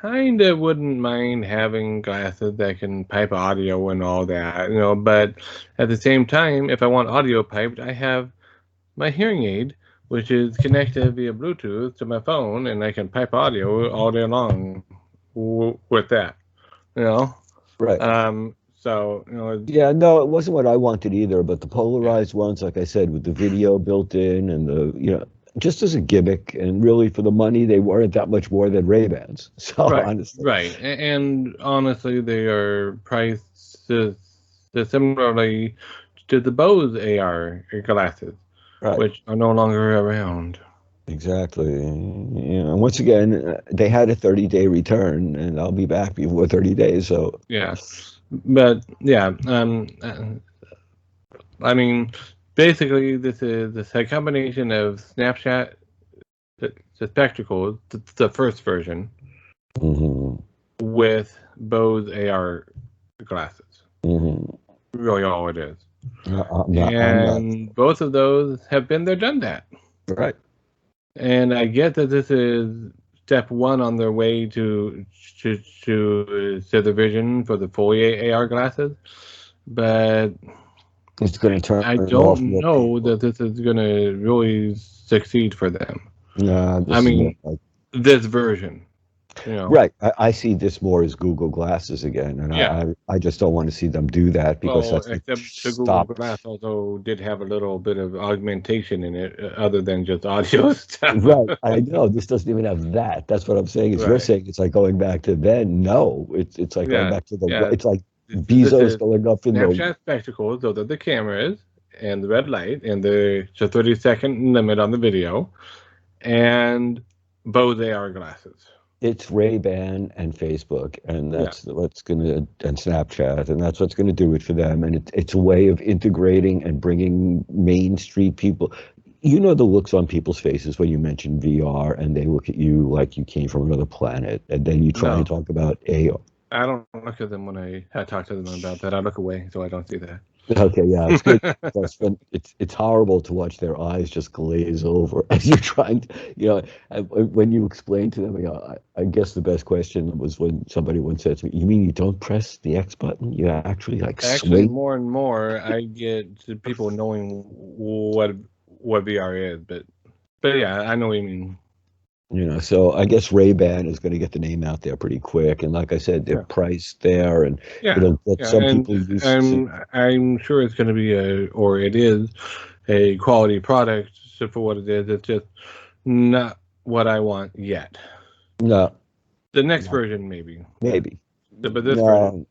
kind of wouldn't mind having glasses that can pipe audio and all that, but at the same time, if I want audio piped, I have my hearing aid, which is connected via Bluetooth to my phone, and I can pipe audio all day long with that, you know. Right. So, Yeah, no, it wasn't what I wanted either, but the yeah, polarized ones, like I said, with the video built in and just as a gimmick, and really for the money, they weren't that much more than Ray-Bans. So right, honestly, right. And honestly, they are priced similarly to the Bose AR glasses, right, which are no longer around. exactly. And once again, they had a 30-day return, and I'll be back before 30 days. So Yeah, but yeah, I mean, basically, this a combination of Snapchat, the Spectacles, the first version, hmm with Bose AR glasses. hmm Really, all it is. I'm not And both of those have been there, done that. right. And I get that this is step one on their way to the vision for the full AR glasses, but It's going to turn I off don't more know people. that this is going to really succeed for them. I This is more mean, like. this version. Right. I see this more as Google Glasses again, and Yeah. I just don't want to see them do that because Well, that's like except the Google stop. Glass also did have a little bit of augmentation in it, other than just audio stuff. Right. I know this doesn't even have that. That's what I'm saying. Is you're Right. saying it's like going back to then? No, it's like going Yeah. back to the. Yeah. It's like This Bezos is going up in the. Snapchat spectacles. Those are the cameras and the red light and the 30-second limit on the video, and Bose AR glasses. It's Ray-Ban and Facebook, and Yeah. that's what's gonna and Snapchat, and that's what's gonna do it for them. And it's a way of integrating and bringing Main Street people. You know the looks on people's faces when you mention VR, and they look at you like you came from another planet, and then you try and No, talk about AR. I don't look at them when I talk to them about that. I look away, so I don't see that. Okay, yeah, it's good. It's horrible to watch their eyes just glaze over as you're trying to, when you explain to them, I guess the best question was when somebody once said to me, "You mean you don't press the X button? You actually like Actually, swing?" more and more, I get to people knowing what VR is, but yeah, I know what you mean. So I guess Ray-Ban is going to get the name out there pretty quick, and like I said, they're Yeah, priced there, and yeah, it'll get yeah, some and people used to. I'm sure it's going to be or it is a quality product for what it is. It's just not what I want yet. No, The next no, version, maybe, maybe. but this version,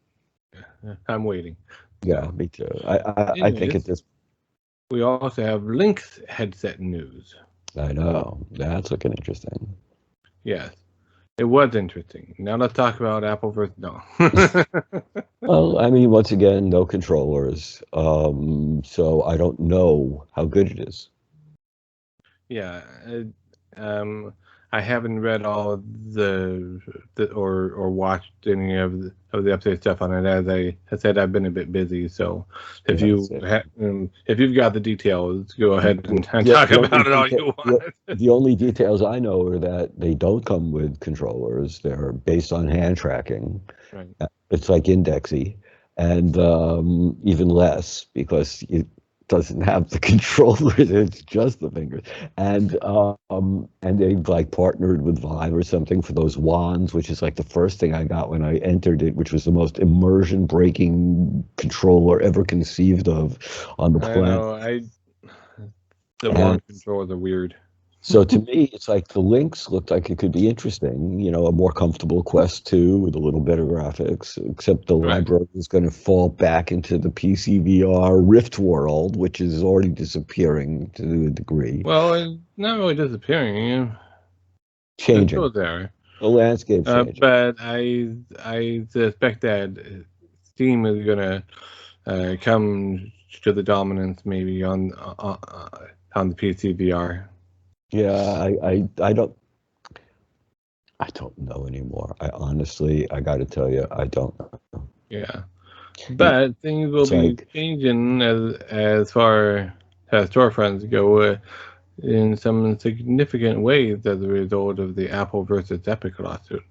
No, I'm waiting. yeah, So, me too. I think at anyways, this. we also have Link's headset news. I know that's looking interesting. Yes, it was interesting. Now let's talk about Apple versus no. Well, I mean, once again, no controllers. So I don't know how good it is. Yeah, um, I haven't read all of or watched any of the update stuff on it. As I said, I've been a bit busy. So Yeah, that's it. if you've got the details, go ahead and The, talk the only about it all detail, you the, want. the only details I know are that they don't come with controllers. They're based on hand tracking. Right. It's like indexy, and even less because it doesn't have the controllers. It's just the fingers, and they've like partnered with Vive or something for those wands, which is like the first thing I got when I entered it, which was the most immersion breaking controller ever conceived of on the I planet. know. The And wand controls are weird. so to me, it's like the links looked like it could be interesting, a more comfortable Quest 2 with a little better graphics, except the Right. library is going to fall back into the PC VR Rift world, which is already disappearing to a degree. Well, it's not really disappearing. It's Changing. still there. The landscape's changing. But I suspect that Steam is gonna come to the dominance maybe on the PC VR. Yeah, I don't know anymore. I honestly, I got to tell you, I don't know. Yeah, but things will It's be like, changing as far as storefronts go in some significant ways as a result of the Apple versus Epic lawsuit.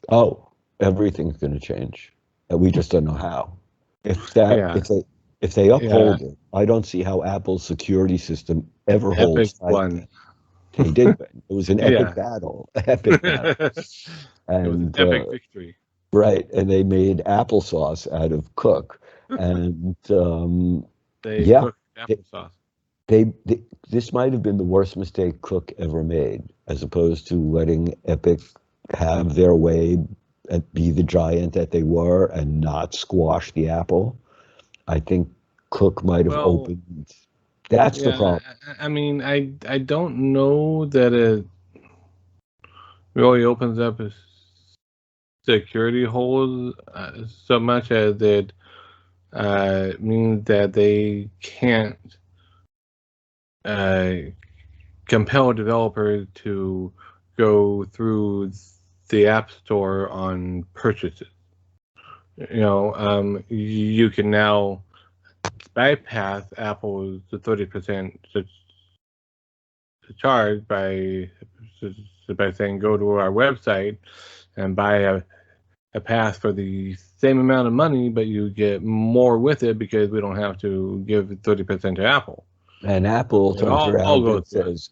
Oh, everything's going to change, and we just don't know how. If that, Yeah, if they yeah. uphold it, I don't see how Apple's security system ever Epic holds tight one. again. They did win. It was an epic Yeah. battle, epic battle, It was an and epic victory. right, and they made applesauce out of Cook, and They yeah, cooked they, applesauce. they this might have been the worst mistake Cook ever made, as opposed to letting Epic have their way and be the giant that they were and not squash the Apple. I think Cook might have Well, opened. That's the yeah. problem. I mean, I don't know that it really opens up a security holes so much as it means that they can't uh, compel developers to go through the App Store on purchases. You can now bypass Apple's 30% charge by saying go to our website and buy a pass for the same amount of money, but you get more with it because we don't have to give 30% to Apple. And Apple It turns all around goes and through us.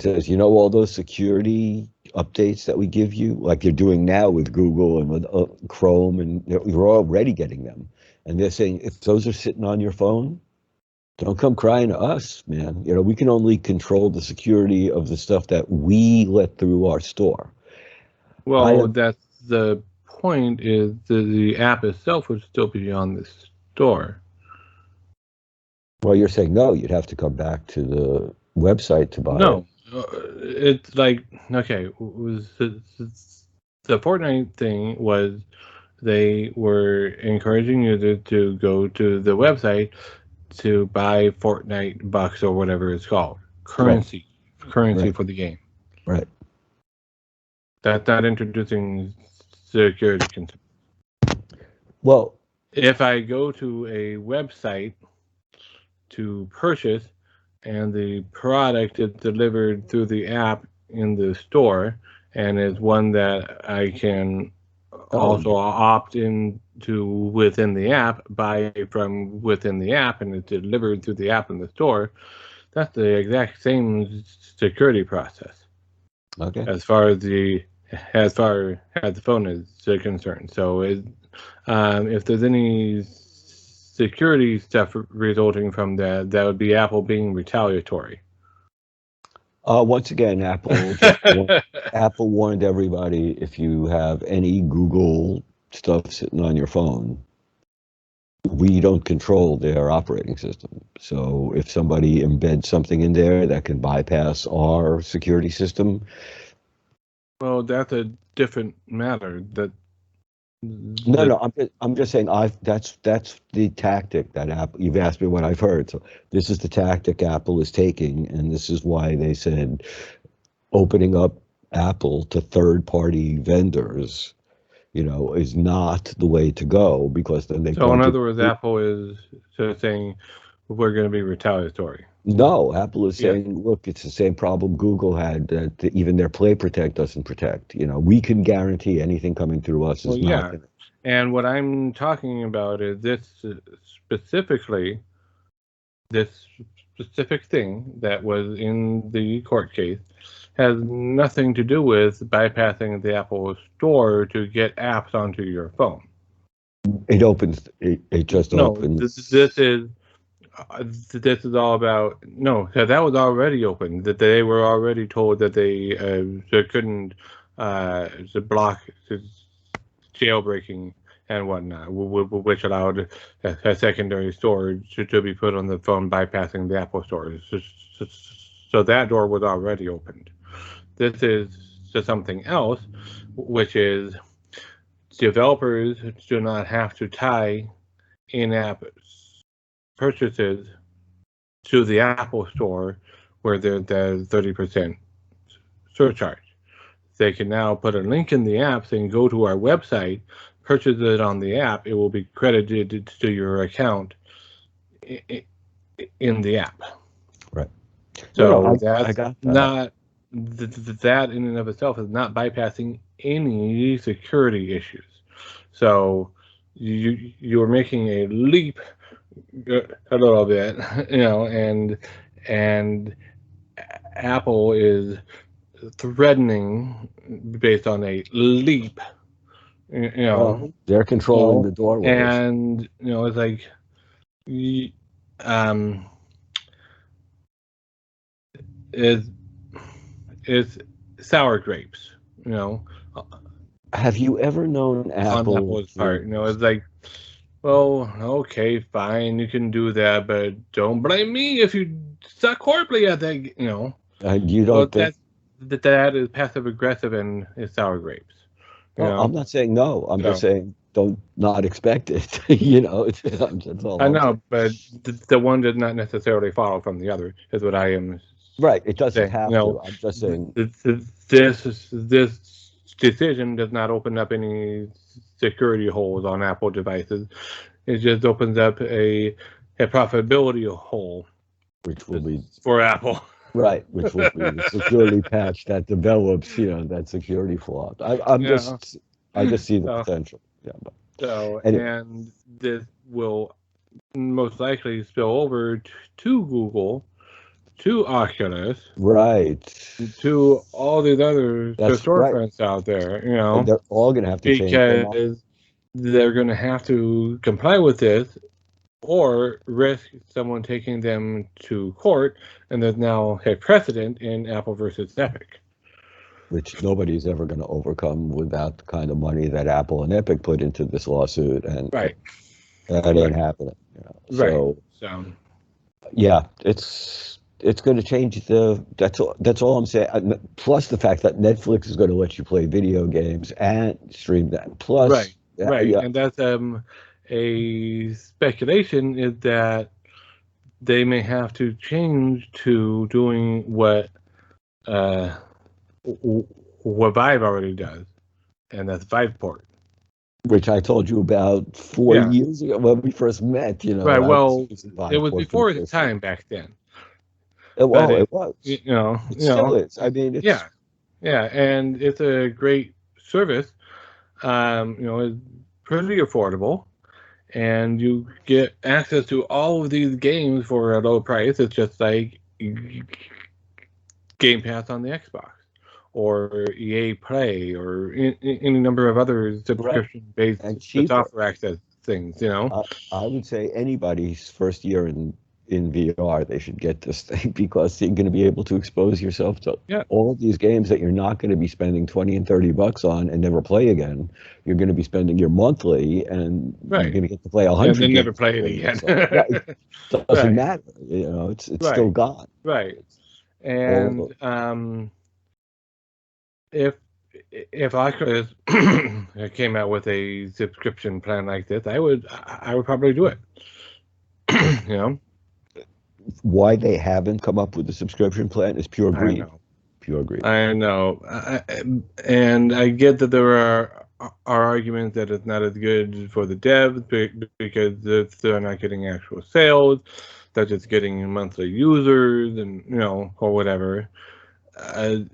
says, you know, all those security updates that we give you, like you're doing now with Google and with Chrome, and you're already getting them. And they're saying, if those are sitting on your phone, don't come crying to us, man. You know, we can only control the security of the stuff that we let through our store. I Well, have, that's the point is the app itself would still be on the store. well, you're saying no, you'd have to come back to the website to buy it. No, it's like, okay, was the Fortnite thing was they were encouraging users to go to the website to buy Fortnite bucks or whatever it's called, Right, currency right, for the game. right. That's not introducing security concerns. Well, If I go to a website to purchase and the product is delivered through the app in the store and is one that I can oh, also opt in to within the app, buy from within the app, and it's delivered through the app in the store, that's the exact same security process okay. as far as the phone is concerned. So if there's any security stuff resulting from that, that would be Apple being retaliatory. Once again, Apple warned everybody, if you have any Google stuff sitting on your phone, we don't control their operating system. So if somebody embeds something in there that can bypass our security system, Well, that's a different matter. no, That no, I'm just saying that's the tactic that Apple. You've asked me what I've heard, so this is the tactic Apple is taking, and this is why they said opening up Apple to third-party vendors, you know, is not the way to go, because then they so in pointed. other words, Apple is sort of saying we're going to be retaliatory. No, Apple is Yes. saying, look, it's the same problem Google had, that even their Play Protect doesn't protect. You know, we can guarantee anything coming through us Well, is not yeah. going to. And what I'm talking about is specifically, this specific thing that was in the court case has nothing to do with bypassing the Apple Store to get apps onto your phone. It opens. It just No, opens. this is all about no. That was already open. That they were already told that they couldn't block jailbreaking and whatnot, which allowed a secondary storage to be put on the phone bypassing the Apple Store. So that door was already opened. This is to something else, which is developers do not have to tie in-app purchases to the Apple Store where there's the 30% surcharge. They can now put a link in the app saying go to our website, purchase it on the app. It will be credited to your account in the app. Right. No, no, So I that's got that. not that in and of itself is not bypassing any security issues. So you're making a leap a little bit, and Apple is threatening based on a leap, Well, they're controlling the door with us. and it's like, um, is sour grapes, Have you ever known on Apple Apple's part. It's like, well, okay, fine, you can do that, but don't blame me if you suck horribly at that. You Well, don't think? that is passive aggressive and is sour grapes. Well, I'm not saying no. I'm just So saying don't not expect it. That's all I I'm saying. know, but the one does not necessarily follow from the other. Is what I am Right. It doesn't saying. have to. I'm just saying. This decision does not open up any security holes on Apple devices. It just opens up a profitability hole, Which will be for Apple. right, which will be the security patch that develops, that security flaw. I just see the potential. Yeah, but anyway. And this will most likely spill over to Google, to Oculus, Right, to all these other that's right. storefronts out there, And they're all going to have to change their mind. because they're going to have to comply with this, or risk someone taking them to court, and there's now a precedent in Apple versus Epic, Which nobody's ever going to overcome without the kind of money that Apple and Epic put into this lawsuit, and right? that ain't happening. So, yeah, it's going to change That's all I'm saying. Plus the fact that Netflix is going to let you play video games and stream that. Plus, right, yeah, and that's a speculation is that they may have to change to doing what Vive already does, and that's Viveport. which I told you about 4 years ago when we first met. Right. Well, it was before its time back then. It was. It still is. I mean, it's yeah, and it's a great service. It's pretty affordable, and you get access to all of these games for a low price. It's just like Game Pass on the Xbox, or EA Play, or any number of other subscription-based software access things. I would say anybody's first year in VR, they should get this thing, because you're going to be able to expose yourself to all of these games that you're not going to be spending $20 and $30 on and never play again. You're going to be spending your monthly, and you're going to get to play 100 and then games never play it again. It doesn't matter. It's still gone. Right. And if Oculus came out with a subscription plan like this, I would probably do it. Why they haven't come up with a subscription plan is pure greed. Pure greed. I know, and I get that there are arguments that it's not as good for the devs because they're not getting actual sales; they're just getting monthly users, and or whatever.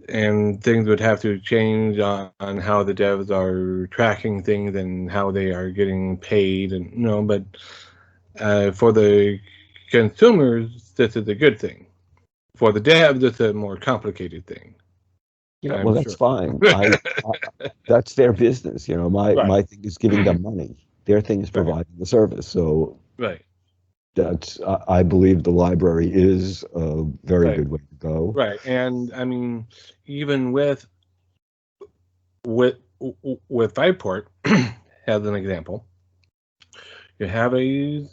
And things would have to change on how the devs are tracking things and how they are getting paid, and but for the consumers, this is a good thing. For the devs, it's a more complicated thing. Yeah, well, that's fine. That's their business. My thing is giving them money. Their thing is providing the service. So that's I believe the library is a very good way to go. Right, and I mean, even with Viveport, as an example, you have a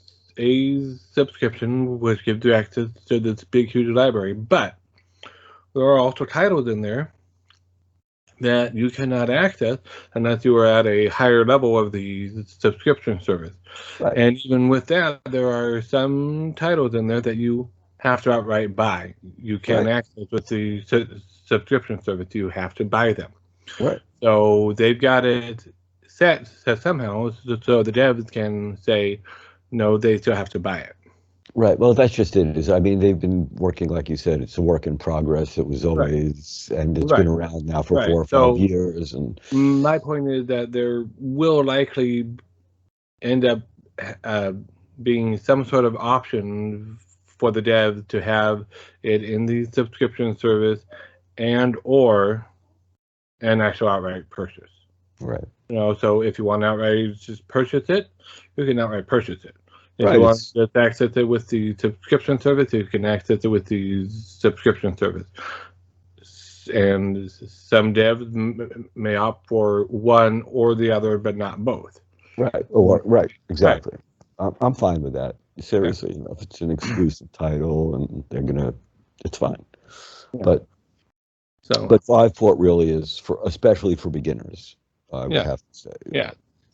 subscription which gives you access to this big, huge library, but there are also titles in there that you cannot access unless you are at a higher level of the subscription service. Right. And even with that, there are some titles in there that you have to outright buy. You can't access with the subscription service. You have to buy them. Right. So they've got it set somehow so the devs can say, no, they still have to buy it. Right. Well, that's just it. Is I mean, they've been working, like you said, it's a work in progress. It was Right. always, and it's been Right. around now for Right. 4 or 5 years. And My point is that there will likely end up uh, being some sort of option for the dev to have it in the subscription service and or an actual outright purchase. right, So if you want to outright just purchase it, you can outright purchase it. If you right. want It's to just access it with the subscription service, you can access it with the subscription service. And some devs may opt for one or the other, but not both. right. Or right. Right. Exactly. I'm fine with that. Yeah. Seriously, if it's an exclusive title and they're gonna, it's fine. Yeah. But So 5 port really is for, especially for beginners. I would yeah, have to say. yeah.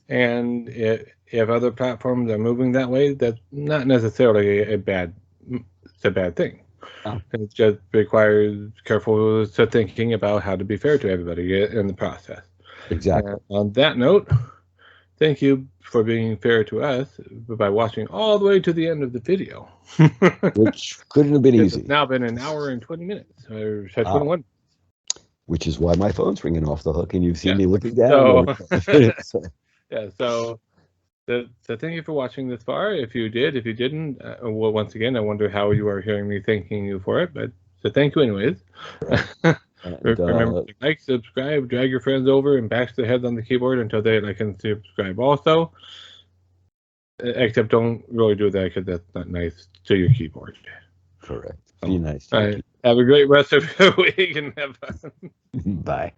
And if other platforms are moving that way, that's not necessarily it's a bad thing. Oh, It just requires careful thinking about how to be fair to everybody in the process. exactly. And on that note, thank you for being fair to us by watching all the way to the end of the video. Which couldn't have been It's easy. now been an hour and 20 minutes, or Ah, 21. which is why my phone's ringing off the hook, and you've seen Yeah. me looking down So, every couple of minutes. So, yeah, so thank you for watching this far. If you didn't, well, once again, I wonder how you are hearing me thanking you for it. But so thank you anyways. right. And Remember to like, subscribe, drag your friends over, and bash their heads on the keyboard until they like and subscribe also. Except don't really do that because that's not nice to your keyboard. correct. So, Be nice. all right. Have a great rest of your week and have fun. Bye.